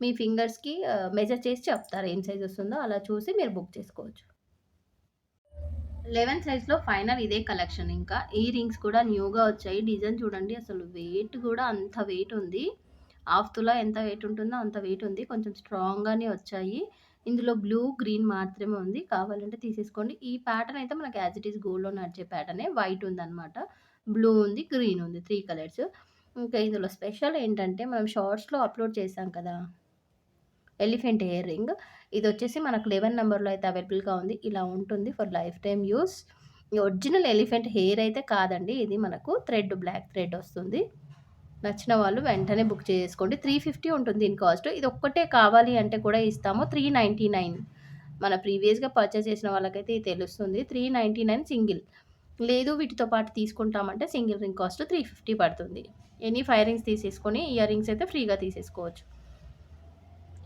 మీ ఫింగర్స్‌కి మెజర్ చేసి చెప్తారు ఏం సైజ్ వస్తుందో అలా చూసి మీరు బుక్ చేసుకోవచ్చు. 11 సైజ్‌లో ఫైనల్ ఇదే కలెక్షన్ ఇంకా. ఇయర్ రింగ్స్ కూడా న్యూగా వచ్చాయి. డిజైన్ చూడండి అసలు వెయిట్ కూడా అంత వెయిట్ ఉంది. హాఫ్ తులా ఎంత వెయిట్ ఉంటుందో అంత వెయిట్ ఉంది. కొంచెం స్ట్రాంగ్‌గానే వచ్చాయి. ఇందులో బ్లూ, గ్రీన్ మాత్రమే ఉంది. కావాలంటే తీసేసుకోండి. ఈ ప్యాటర్న్ అయితే మనకి యాజ్ ఇట్ ఈజ్ గోల్డ్‌లో నడిచే ప్యాటర్నే. వైట్ ఉందనమాట. బ్లూ ఉంది, గ్రీన్ ఉంది. 3 కలర్స్. ఇంకా ఇందులో స్పెషల్ ఏంటంటే మనం షార్ట్స్‌లో అప్‌లోడ్ చేశాం కదా! Elephant ear ring. ఇదొచ్చేసి మనకు 11 నంబర్‌లో అయితే అవైలబుల్‌గా ఉంది. ఇలా ఉంటుంది ఫర్ లైఫ్ టైమ్ యూజ్. ఈ ఒరిజినల్ ఎలిఫెంట్ హెయిర్ అయితే కాదండి. ఇది మనకు బ్లాక్ థ్రెడ్ వస్తుంది. నచ్చిన వాళ్ళు వెంటనే బుక్ చేసుకోండి. 350 ఉంటుంది దీని కాస్ట్. ఇది ఒక్కటే కావాలి అంటే కూడా ఇస్తాము. 399 మన ప్రీవియస్‌గా పర్చేస్ చేసిన వాళ్ళకైతే ఇది తెలుస్తుంది. 399 సింగిల్. లేదు వీటితో పాటు తీసుకుంటామంటే సింగిల్ రింగ్ కాస్ట్ 350 పడుతుంది. ఎనీ 5 రింగ్స్ తీసేసుకొని ఇయర్ రింగ్స్ అయితే ఫ్రీగా తీసేసుకోవచ్చు.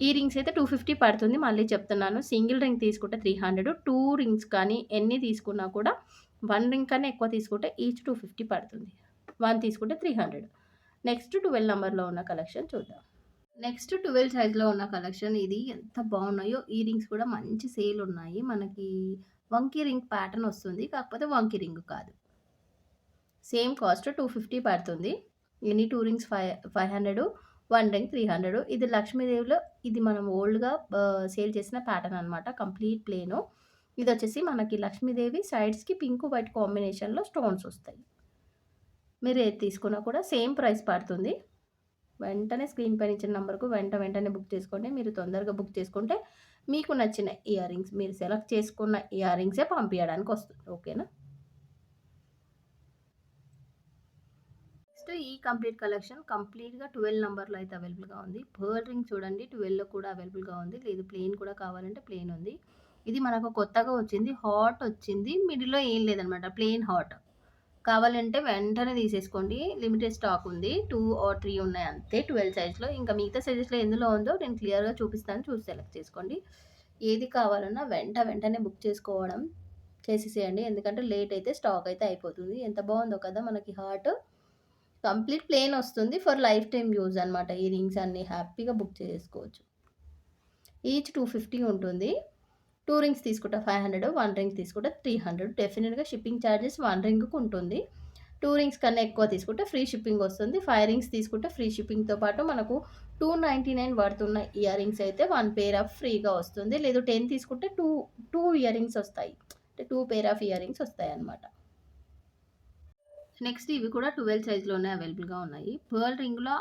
ఈ రింగ్స్ అయితే 250 పడుతుంది. మళ్ళీ చెప్తున్నాను. సింగిల్ రింగ్ తీసుకుంటే 300, 2 రింగ్స్ కానీ ఎన్ని తీసుకున్నా కూడా 1 రింగ్ కన్నా ఎక్కువ తీసుకుంటే ఈచ్ 250 పడుతుంది. 1 తీసుకుంటే 300. నెక్స్ట్ 12 నంబర్‌లో ఉన్న కలెక్షన్ చూద్దాం. నెక్స్ట్ 12 సైజ్‌లో ఉన్న కలెక్షన్ ఇది ఎంత బాగున్నాయో ఈ రింగ్స్ కూడా మంచి సేల్ ఉన్నాయి. మనకి వంకీ రింగ్ ప్యాటర్న్ వస్తుంది. కాకపోతే వంకీ రింగ్ కాదు. సేమ్ కాస్ట్ 250 పడుతుంది. Any 2 rings 500, 1 ring 300. ఇది లక్ష్మీదేవిలో ఇది మనం ఓల్డ్‌గా సేల్ చేసిన ప్యాటర్న్ అనమాట. Complete plain. ఇదొచ్చేసి మనకి లక్ష్మీదేవి సైడ్స్‌కి పింక్, వైట్ కాంబినేషన్‌లో స్టోన్స్ వస్తాయి. మీరు ఏది తీసుకున్నా కూడా సేమ్ ప్రైస్ పడుతుంది. వెంటనే స్క్రీన్ పైన ఇచ్చిన నంబర్‌కు వెంటనే బుక్ చేసుకోండి. మీరు తొందరగా బుక్ చేసుకుంటే మీకు నచ్చిన ఇయర్ రింగ్స్ మీరు సెలెక్ట్ చేసుకున్న ఇయర్ రింగ్సే పంపియడానికి వస్తుంది. ఓకేనా? నెక్స్ట్ ఈ కంప్లీట్ కలెక్షన్ కంప్లీట్‌గా 12 నంబర్‌లో అయితే అవైలబుల్‌గా ఉంది. పర్ల్ రింగ్ చూడండి 12లో కూడా అవైలబుల్‌గా ఉంది. లేదు ప్లెయిన్ కూడా కావాలంటే ప్లెయిన్ ఉంది. ఇది మనకు కొత్తగా వచ్చింది. హాట్ వచ్చింది. మిడిల్‌లో ఏం లేదనమాట. Plain hot. కావాలంటే వెంటనే తీసేసుకోండి. లిమిటెడ్ స్టాక్ ఉంది. 2 ఆర్ 3 ఉన్నాయి అంతే 12 సైజ్‌లో. ఇంకా మిగతా సైజెస్‌లో ఎందులో ఉందో నేను క్లియర్‌గా చూపిస్తాను. చూసి సెలెక్ట్ చేసుకోండి. ఏది కావాలన్నా వెంటనే బుక్ చేసుకోవడం చేసేసేయండి. ఎందుకంటే లేట్ అయితే స్టాక్ అయితే అయిపోతుంది. ఎంత బాగుందో కదా మనకి హార్ట్. కంప్లీట్ ప్లెయిన్ వస్తుంది. ఫర్ లైఫ్ టైమ్ యూజ్ అనమాట. ఈ రింగ్స్ అన్నీ హ్యాపీగా బుక్ చేసుకోవచ్చు. ఈచ్ 250 ఉంటుంది. 2 రింగ్స్ తీసుకుంటే 500, 1 రింగ్ తీసుకుంటే 300. డెఫినిట్‌గా షిప్పింగ్ చార్జెస్ 1 రింగ్‌కి ఉంటుంది. 2 రింగ్స్ కన్నా ఎక్కువ తీసుకుంటే ఫ్రీ షిప్పింగ్ వస్తుంది. 5 రింగ్స్ తీసుకుంటే ఫ్రీ షిప్పింగ్‌తో పాటు మనకు 299 పడుతున్న ఇయర్ రింగ్స్ అయితే 1 పెయిర్ ఆఫ్ ఫ్రీగా వస్తుంది. లేదు 10 తీసుకుంటే 2 ఇయర్ రింగ్స్ వస్తాయి. అంటే 2 పెయిర్ ఆఫ్ ఇయర్ రింగ్స్ వస్తాయన్నమాట. నెక్స్ట్ ఇవి కూడా 12 సైజ్‌లోనే అవైలబుల్‌గా ఉన్నాయి. పర్ల్ రింగ్‌లో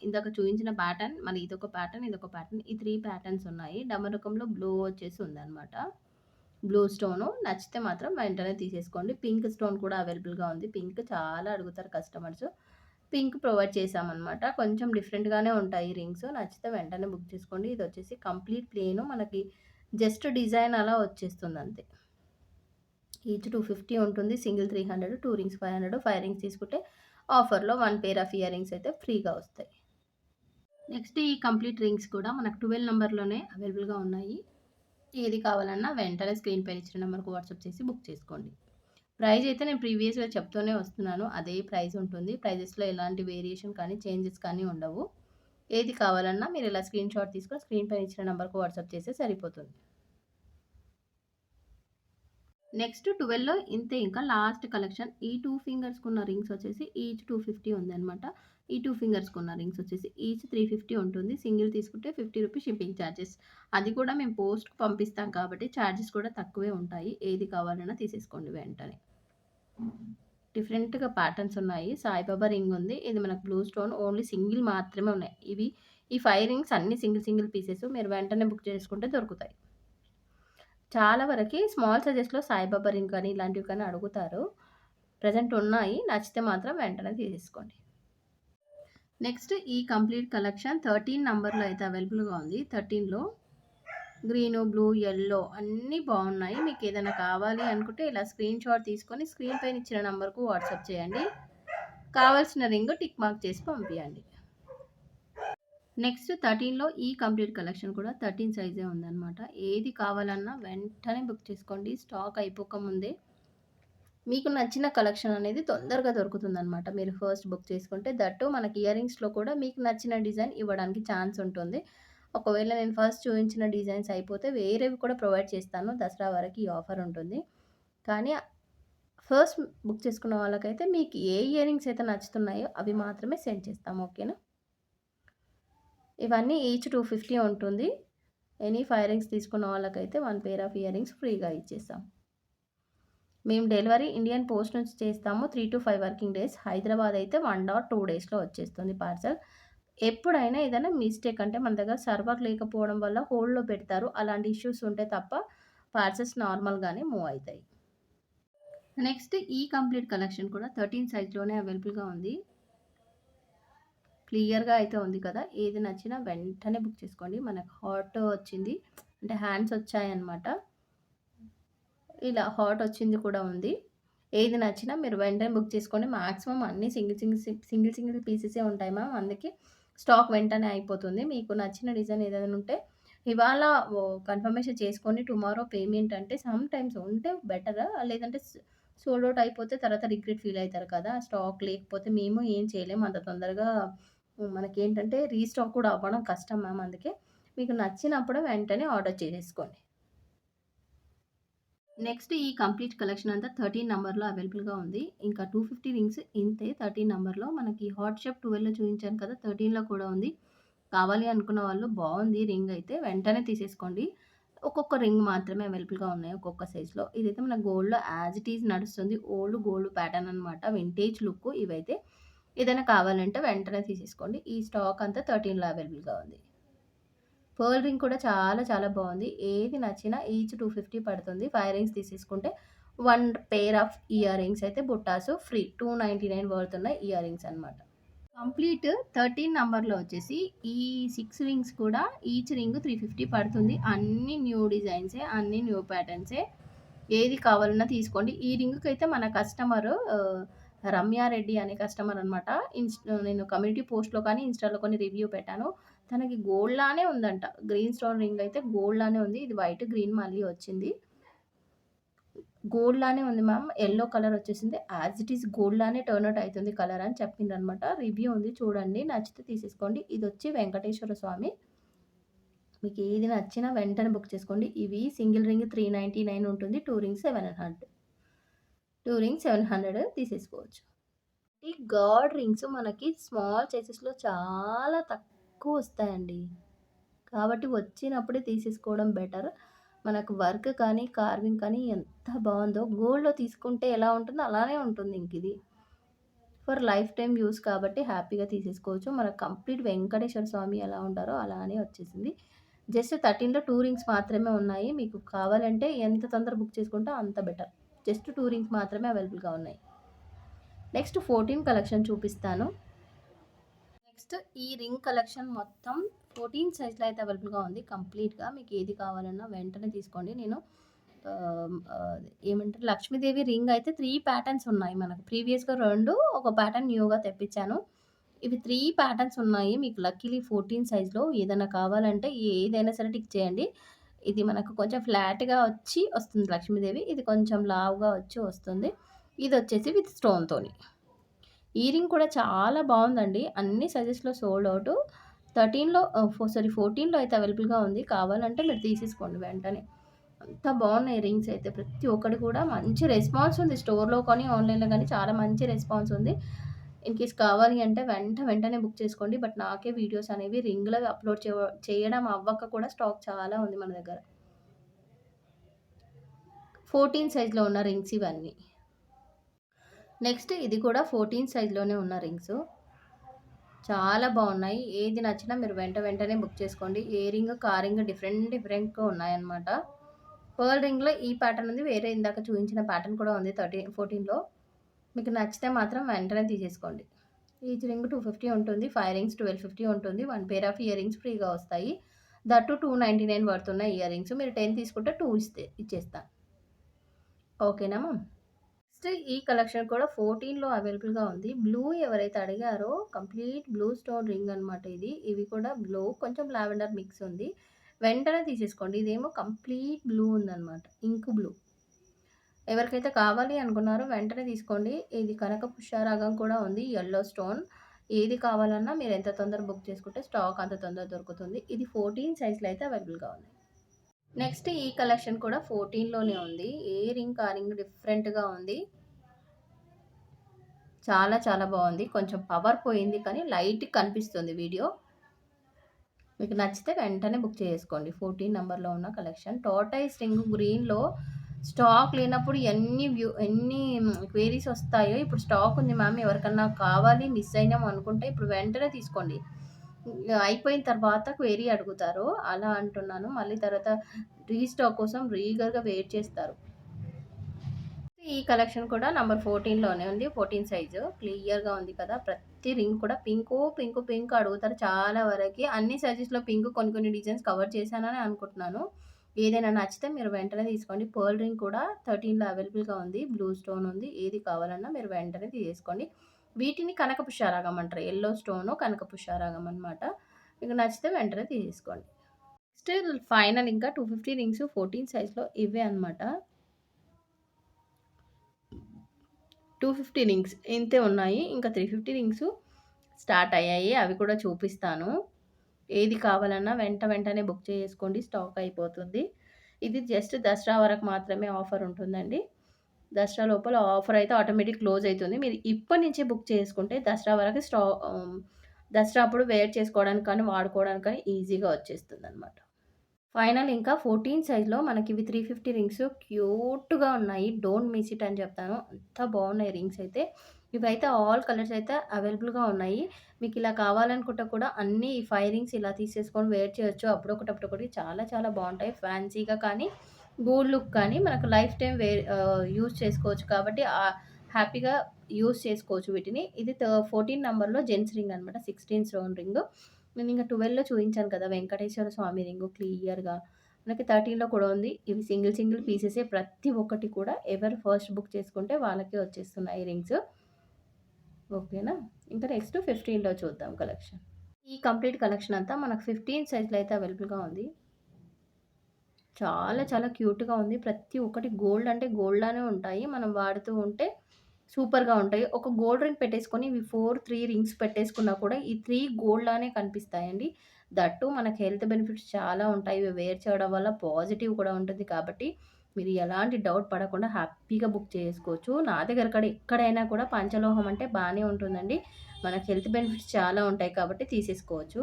ఇందాక చూయించిన ప్యాటర్న్, మళ్ళీ ఇదొక ప్యాటర్న్, ఇదొక ప్యాటర్న్, ఈ 3 ప్యాటర్న్స్ ఉన్నాయి. డమరుకంలో బ్లూ వచ్చేసి ఉందన్నమాట. బ్లూ స్టోను నచ్చితే మాత్రం వెంటనే తీసేసుకోండి. పింక్ స్టోన్ కూడా అవైలబుల్‌గా ఉంది. పింక్ చాలా అడుగుతారు కస్టమర్స్. Pink provide చేశామన్నమాట. కొంచెం డిఫరెంట్‌గానే ఉంటాయి రింగ్స్. నచ్చితే వెంటనే బుక్ చేసుకోండి. ఇదొచ్చేసి కంప్లీట్ ప్లెయిను మనకి జస్ట్ డిజైన్ అలా వచ్చేస్తుందంతే. ఈచ్ 250 ఉంటుంది. సింగిల్ 300, 2 రింగ్స్ 500, 5 రింగ్స్ తీసుకుంటే ఆఫర్‌లో 1 పెయిర్ ఆఫ్ ఇయర్ రింగ్స్ అయితే ఫ్రీగా వస్తాయి. నెక్స్ట్ ఈ కంప్లీట్ రింగ్స్ కూడా మనకు 12 నంబర్‌లోనే అవైలబుల్‌గా ఉన్నాయి. ఏది కావాలన్నా వెంటనే స్క్రీన్ పైన ఇచ్చిన నంబర్‌కి వాట్సాప్ చేసి బుక్ చేసుకోండి. ప్రైజ్ అయితే నేను ప్రీవియస్‌గా చెప్తూనే వస్తున్నాను. అదే ప్రైజ్ ఉంటుంది. ప్రైజెస్‌లో ఎలాంటి వేరియేషన్ కానీ, చేంజెస్ కానీ ఉండవు. ఏది కావాలన్నా మీరు ఇలా స్క్రీన్‌షాట్ తీసుకొని స్క్రీన్ పైన ఇచ్చిన నంబర్‌కి వాట్సాప్ చేస్తే సరిపోతుంది. నెక్స్ట్ 12లో ఇంతే ఇంకా లాస్ట్ కలెక్షన్. ఈ 2 ఫింగర్స్‌కున్న రింగ్స్ వచ్చేసి ఈచ్ 250 ఉందనమాట. ఈ 2 ఫింగర్స్‌కున్న రింగ్స్ వచ్చేసి ఈచ్ 350 ఉంటుంది. సింగిల్ తీసుకుంటే 50 రూపీస్ షిప్పింగ్ ఛార్జెస్. అది కూడా మేము పోస్ట్‌కి పంపిస్తాం కాబట్టి ఛార్జెస్ కూడా తక్కువే ఉంటాయి. ఏది కావాలన్నా తీసేసుకోండి వెంటనే. డిఫరెంట్‌గా ప్యాటర్న్స్ ఉన్నాయి. సాయిబాబా రింగ్ ఉంది. ఇది మనకు బ్లూ స్టోన్ ఓన్లీ సింగిల్ మాత్రమే ఉన్నాయి. ఈ 5 రింగ్స్ అన్నీ సింగిల్ సింగిల్ పీసెస్. మీరు వెంటనే బుక్ చేసుకుంటే దొరుకుతాయి. చాలా వరకి స్మాల్ సైజెస్‌లో సాయిబాబా రింగ్ కానీ, ఇలాంటివి కానీ అడుగుతారు. ప్రెజెంట్ ఉన్నాయి. నచ్చితే మాత్రం వెంటనే తీసేసుకోండి. నెక్స్ట్ ఈ కంప్లీట్ కలెక్షన్ 13 నంబర్‌లో అయితే అవైలబుల్‌గా ఉంది. 13లో గ్రీను, బ్లూ, యెల్లో అన్నీ బాగున్నాయి. మీకేదైనా కావాలి అనుకుంటే ఇలా స్క్రీన్‌షాట్ తీసుకొని స్క్రీన్ పైన ఇచ్చిన నంబర్‌కు వాట్సాప్ చేయండి. కావాల్సిన రింగ్ టిక్ మార్క్ చేసి పంపియండి. నెక్స్ట్ 13లో ఈ కంప్లీట్ కలెక్షన్ కూడా 13 సైజే ఉందనమాట. ఏది కావాలన్నా వెంటనే బుక్ చేసుకోండి. స్టాక్ అయిపోకముందే మీకు నచ్చిన కలెక్షన్ అనేది తొందరగా దొరుకుతుందనమాట. మీరు ఫస్ట్ బుక్ చేసుకుంటే దట్టు మనకి ఇయర్ రింగ్స్‌లో కూడా మీకు నచ్చిన డిజైన్ ఇవ్వడానికి ఛాన్స్ ఉంటుంది. ఒకవేళ నేను ఫస్ట్ చూయించిన డిజైన్స్ అయిపోతే వేరేవి కూడా ప్రొవైడ్ చేస్తాను. దసరా వరకు ఈ ఆఫర్ ఉంటుంది. కానీ ఫస్ట్ బుక్ చేసుకున్న వాళ్ళకైతే మీకు ఏ ఇయర్ రింగ్స్ అయితే నచ్చుతున్నాయో అవి మాత్రమే సెండ్ చేస్తాము. ఓకేనా? ఇవన్నీ ఈచ్ 250 ఉంటుంది. ఎనీ 5 రింగ్స్ తీసుకున్న వాళ్ళకైతే 1 పెయిర్ ఆఫ్ ఇయర్ రింగ్స్ ఫ్రీగా ఇచ్చేస్తాం. మేము డెలివరీ ఇండియన్ పోస్ట్ నుంచి చేస్తాము. 3-5 వర్కింగ్ డేస్. హైదరాబాద్ అయితే 1 ఆర్ 2 డేస్‌లో వచ్చేస్తుంది పార్సెల్. ఎప్పుడైనా ఏదైనా మిస్టేక్ అంటే మన దగ్గర సర్వర్ లేకపోవడం వల్ల హోల్డ్‌లో పెడతారు. అలాంటి ఇష్యూస్ ఉంటే తప్ప పార్సెల్స్ నార్మల్‌గానే మూవ్ అయితాయి. నెక్స్ట్ ఈ కంప్లీట్ కలెక్షన్ కూడా 13 సైజ్‌లోనే అవైలబుల్‌గా ఉంది. క్లియర్‌గా అయితే ఉంది కదా! ఏది నచ్చినా వెంటనే బుక్ చేసుకోండి. మనకు హాట్ వచ్చింది. అంటే హ్యాండ్స్ వచ్చాయన్నమాట. ఇలా హాట్ వచ్చింది కూడా ఉంది. ఏది నచ్చినా మీరు వెంటనే బుక్ చేసుకోండి. మాక్సిమం అన్నీ సింగిల్ పీసెసే ఉంటాయి మ్యామ్. అందుకే స్టాక్ వెంటనే అయిపోతుంది. మీకు నచ్చిన డిజైన్ ఏదైనా ఉంటే ఇవాళ కన్ఫర్మేషన్ చేసుకోండి. టుమారో పేమెంట్ అంటే సమ్ టైమ్స్ ఉంటే బెటర్. లేదంటే సోల్డ్ ఔట్ అయిపోతే తర్వాత రిగ్రెట్ ఫీల్ అయితారు కదా! స్టాక్ లేకపోతే మేము ఏం చేయలేము. అంత తొందరగా మనకేంటంటే రీస్టాక్ కూడా అవ్వడం కష్టం మ్యామ్. అందుకే మీకు నచ్చినప్పుడు వెంటనే ఆర్డర్ చేసేసుకోండి. నెక్స్ట్ ఈ కంప్లీట్ కలెక్షన్ అంతా 13 నంబర్‌లో అవైలబుల్‌గా ఉంది. ఇంకా 250 రింగ్స్ ఇంతే 13 నంబర్‌లో. మనకి హాట్ షేప్ 12లో చూయించాను కదా! 13లో కూడా ఉంది. కావాలి అనుకున్న వాళ్ళు బావుంది రింగ్ అయితే వెంటనే తీసేసుకోండి. ఒక్కొక్క రింగ్ మాత్రమే అవైలబుల్‌గా ఉన్నాయి. ఒక్కొక్క సైజ్‌లో. ఇదైతే మన గోల్డ్‌లో యాజ్ ఇట్ ఈజ్ నడుస్తుంది. ఓల్డ్ గోల్డ్ ప్యాటర్న్ అనమాట. వింటేజ్ లుక్ ఇవైతే. ఏదైనా కావాలంటే వెంటనే తీసేసుకోండి. ఈ స్టాక్ అంతా 13లో అవైలబుల్‌గా ఉంది. పర్ల్ రింగ్ కూడా చాలా చాలా బావుంది. ఏది నచ్చినా ఈచ్ 250 పడుతుంది. 5 రింగ్స్ తీసేసుకుంటే 1 పెయిర్ ఆఫ్ ఇయర్ రింగ్స్ అయితే బుట్టాసు ఫ్రీ. 299 వర్త్ ఉన్న ఇయర్ రింగ్స్ అనమాట. కంప్లీట్ 13 నంబర్‌లో వచ్చేసి ఈ 6 రింగ్స్ కూడా ఈచ్ రింగ్ 350 పడుతుంది. అన్నీ న్యూ డిజైన్సే, అన్నీ న్యూ ప్యాటర్న్సే. ఏది కావాలన్నా తీసుకోండి. ఈ రింగ్‌కైతే మన కస్టమరు రమ్యారెడ్డి అనే కస్టమర్ అనమాట. నేను కమ్యూనిటీ పోస్ట్‌లో కానీ, ఇన్‌స్టాలో కానీ రివ్యూ పెట్టాను. తనకి గోల్డ్ లానే ఉందంట. గ్రీన్ స్టోన్ రింగ్ అయితే గోల్డ్ లానే ఉంది. ఇది వైట్, గ్రీన్ మళ్ళీ వచ్చింది. గోల్డ్ లానే ఉంది మ్యామ్. యెల్లో కలర్ వచ్చేసింది. యాజ్ ఇట్ ఈజ్ గోల్డ్ లానే టర్న్ ఔట్ అయితుంది కలర్ అని చెప్పిండ్రనమాట. రివ్యూ ఉంది చూడండి. నచ్చితే తీసేసుకోండి. ఇదొచ్చి వెంకటేశ్వర స్వామి. మీకు ఏది నచ్చినా వెంటనే బుక్ చేసుకోండి. ఇవి సింగిల్ రింగ్ 399 ఉంటుంది. 2 రింగ్స్ 700 తీసేసుకోవచ్చు. ఈ గాడ్ రింగ్స్ మనకి స్మాల్ సైజెస్‌లో చాలా తక్కువొస్తాయండి. కాబట్టి వచ్చినప్పుడే తీసేసుకోవడం బెటర్. మనకు వర్క్ కానీ, కార్వింగ్ కానీ ఎంత బావుందో గోల్డ్‌లో తీసుకుంటే ఎలా ఉంటుందో అలానే ఉంటుంది ఇంకిది. ఫర్ లైఫ్ టైమ్ యూజ్ కాబట్టి హ్యాపీగా తీసేసుకోవచ్చు. మనకు కంప్లీట్ వెంకటేశ్వర స్వామి ఎలా ఉంటారో అలానే వచ్చేసింది. జస్ట్ 13లో 2 రింగ్స్ మాత్రమే ఉన్నాయి. మీకు కావాలంటే ఎంత తొందర బుక్ చేసుకుంటే అంత బెటర్. జస్ట్ 2 రింగ్స్ మాత్రమే అవైలబుల్‌గా ఉన్నాయి. నెక్స్ట్ 14 కలెక్షన్ చూపిస్తాను. నెక్స్ట్ ఈ రింగ్ కలెక్షన్ మొత్తం 14 సైజ్‌లో అయితే అవైలబుల్‌గా ఉంది కంప్లీట్‌గా. మీకు ఏది కావాలన్నా వెంటనే తీసుకోండి. నేను ఏమంటారు లక్ష్మీదేవి రింగ్ అయితే 3 ప్యాటర్న్స్ ఉన్నాయి మనకు. ప్రీవియస్‌గా 2 ఒక ప్యాటర్న్ న్యూగా తెప్పించాను. ఇవి 3 ప్యాటర్న్స్ ఉన్నాయి. మీకు లక్కీలీ 14 సైజ్‌లో ఏదైనా కావాలంటే ఏదైనా సరే టిక్ చేయండి. ఇది మనకు కొంచెం ఫ్లాట్‌గా వచ్చి వస్తుంది లక్ష్మీదేవి. ఇది కొంచెం లావుగా వచ్చి వస్తుంది. ఇదొచ్చేసి విత్ స్టోన్‌తోని. ఇయరింగ్ కూడా చాలా బావుందండి. అన్ని సైజెస్‌లో సోల్డ్ ఔట్. 13లో 14లో అయితే అవైలబుల్‌గా ఉంది. కావాలంటే మీరు తీసేసుకోండి వెంటనే. అంత బావున్నాయి రింగ్స్ అయితే. ప్రతి ఒక్కటి కూడా మంచి రెస్పాన్స్ ఉంది. స్టోర్‌లో కానీ, ఆన్‌లైన్‌లో గానీ చాలా మంచి రెస్పాన్స్ ఉంది. ఇన్‌కేస్ కావాలి అంటే వెంటనే బుక్ చేసుకోండి. బట్ నాకే వీడియోస్ అనేవి రింగ్‌లో అప్‌లోడ్ చేయడం అవ్వక కూడా స్టాక్ చాలా ఉంది మన దగ్గర. 14 సైజ్‌లో ఉన్న రింగ్స్ ఇవన్నీ. నెక్స్ట్ ఇది కూడా 14 సైజ్‌లోనే ఉన్న రింగ్స్. చాలా బావున్నాయి. ఏది నచ్చినా మీరు వెంటనే బుక్ చేసుకోండి. ఏ రింగ్, రింగ్ డిఫరెంట్‌గా ఉన్నాయన్నమాట. పర్ల్ రింగ్‌లో ఈ ప్యాటర్న్ ఉంది. వేరే ఇందాక చూయించిన ప్యాటర్న్ కూడా ఉంది 14లో. మీకు నచ్చితే మాత్రం వెంటనే తీసేసుకోండి. ఈచ్ రింగ్ 250 ఉంటుంది. 5 రింగ్స్ 1250 ఉంటుంది. 1 పెయిర్ ఆఫ్ ఇయర్ రింగ్స్ ఫ్రీగా వస్తాయి. దట్ 299 పడుతున్న ఇయర్ రింగ్స్. మీరు 10 తీసుకుంటే 2 ఇచ్చేస్తా. ఓకేనా మ్యామ్? నెక్స్ట్ ఈ కలెక్షన్ కూడా 14లో అవైలబుల్‌గా ఉంది. బ్లూ ఎవరైతే అడిగారో కంప్లీట్ బ్లూ స్టోన్ రింగ్ అనమాట ఇది. ఇవి కూడా బ్లూ కొంచెం లావెండర్ మిక్స్ ఉంది. వెంటనే తీసేసుకోండి. ఇదేమో కంప్లీట్ బ్లూ ఉందనమాట. Ink blue. ఎవరికైతే కావాలి అనుకున్నారో వెంటనే తీసుకోండి. ఇది కనక పుష్యరాగం కూడా ఉంది. Yellow stone. ఏది కావాలన్నా మీరు ఎంత తొందర బుక్ చేసుకుంటే స్టాక్ అంత తొందర దొరుకుతుంది. ఇది 14 సైజ్‌లో అయితే అవైలబుల్‌గా ఉంది. నెక్స్ట్ ఈ కలెక్షన్ కూడా 14లోనే ఉంది. ఏ రింగ్ ఆ రింగ్ డిఫరెంట్‌గా ఉంది. చాలా బావుంది. కొంచెం పవర్ పోయింది కానీ లైట్‌గా కనిపిస్తుంది వీడియో. మీకు నచ్చితే వెంటనే బుక్ చేసుకోండి. 14 నంబర్‌లో ఉన్న కలెక్షన్. టోర్టాయిస్ రింగ్ గ్రీన్‌లో స్టాక్ లేనప్పుడు ఎన్ని క్వెరీస్ వస్తాయో ఇప్పుడు స్టాక్ ఉంది మ్యామ్ ఎవరికన్నా కావాలి మిస్ అయినాం అనుకుంటే ఇప్పుడు వెంటనే తీసుకోండి. అయిపోయిన తర్వాత క్వెరీ అడుగుతారు. అలా అంటున్నాను. మళ్ళీ తర్వాత రీస్టాక్ కోసం ఈగర్‌గా వెయిట్ చేస్తారు. ఈ కలెక్షన్ కూడా నంబర్ 14లోనే ఉంది. 14 సైజు. క్లియర్‌గా ఉంది కదా! ప్రతి రింగ్ కూడా పింక్ అడుగుతారు చాలా వరకి. అన్ని సైజెస్‌లో పింక్ కొన్ని డిజైన్స్ కవర్ చేశానని అనుకుంటున్నాను. ఏదైనా నచ్చితే మీరు వెంటనే తీసుకోండి. పర్ల్ రింగ్ కూడా 13లో అవైలబుల్‌గా ఉంది. బ్లూ స్టోన్ ఉంది. ఏది కావాలన్నా మీరు వెంటనే తీసేసుకోండి. వీటిని కనక పుష్యరాగం అంటారు. యెల్లో స్టోను కనక పుష్యరాగం అనమాట. మీకు నచ్చితే వెంటనే తీసేసుకోండి. నెక్స్ట్ ఫైనల్ ఇంకా 250 రింగ్స్ 14 సైజ్‌లో ఇవే అనమాట. 250 రింగ్స్ ఇంతే ఉన్నాయి. ఇంకా 350 రింగ్స్ స్టార్ట్ అయ్యాయి. అవి కూడా చూపిస్తాను. ఏది కావాలన్నా వెంటనే బుక్ చేసుకోండి. స్టాక్ అయిపోతుంది. ఇది జస్ట్ దసరా వరకు మాత్రమే ఆఫర్ ఉంటుందండి. దసరా లోపల ఆఫర్ అయితే ఆటోమేటిక్ క్లోజ్ అయితుంది. మీరు ఇప్పటి నుంచే బుక్ చేసుకుంటే దసరా వరకు దసరా అప్పుడు వేర్ చేసుకోవడానికి కానీ, వాడుకోవడానికి కానీ ఈజీగా వచ్చేస్తుందనమాట. ఫైనల్ ఇంకా 14 సైజ్‌లో మనకివి 350 రింగ్స్ క్యూట్‌గా ఉన్నాయి. డోంట్ మిస్ ఇట్ అని చెప్తాను. అంత బాగున్నాయి రింగ్స్ అయితే. ఇవైతే ఆల్ కలర్స్ అయితే అవైలబుల్‌గా ఉన్నాయి. మీకిలా కావాలనుకుంటే కూడా అన్నీ ఈ 5 రింగ్స్ ఇలా తీసేసుకొని వేర్ చేయొచ్చు. అప్పుడొకటి చాలా బావుంటాయి. ఫ్యాన్సీగా కానీ, గోల్డ్ లుక్ కానీ మనకు లైఫ్ టైమ్ యూజ్ చేసుకోవచ్చు కాబట్టి హ్యాపీగా యూజ్ చేసుకోవచ్చు వీటిని. ఇది 14 నంబర్‌లో జెంట్స్ రింగ్ అనమాట. 16 స్టోన్ రింగ్. నేనింక 12లో చూయించాను కదా! వెంకటేశ్వర స్వామి రింగు క్లియర్‌గా. మనకి 13లో కూడా ఉంది. ఇవి సింగిల్ పీసెసే ప్రతి ఒక్కటి కూడా ఎవరు ఫస్ట్ బుక్ చేసుకుంటే వాళ్ళకే వచ్చేస్తున్నాయి రింగ్స్. ఓకేనా? ఇంకా నెక్స్ట్ 15లో చూద్దాం కలెక్షన్. ఈ కంప్లీట్ కలెక్షన్ అంతా మనకు 15 సైజ్‌లో అయితే అవైలబుల్‌గా ఉంది. చాలా క్యూట్‌గా ఉంది. ప్రతి ఒక్కటి గోల్డ్ అంటే గోల్డ్ లానే ఉంటాయి. మనం వాడుతూ ఉంటే సూపర్‌గా ఉంటాయి. ఒక గోల్డ్ రింగ్ పెట్టేసుకొని ఇవి 3 రింగ్స్ పెట్టేసుకున్నా కూడా ఈ 3 గోల్డ్ లానే కనిపిస్తాయండి. దట్ టూ మనకు హెల్త్ బెనిఫిట్స్ చాలా ఉంటాయి. ఇవి వేర్ చేయడం వల్ల పాజిటివ్ కూడా ఉంటుంది కాబట్టి మీరు ఎలాంటి డౌట్ పడకుండా హ్యాపీగా బుక్ చేసుకోవచ్చు. నా దగ్గర ఎక్కడైనా కూడా పంచలోహం అంటే బానే ఉంటుందండి. మనకు హెల్త్ బెనిఫిట్స్ చాలా ఉంటాయి కాబట్టి తీసేసుకోవచ్చు.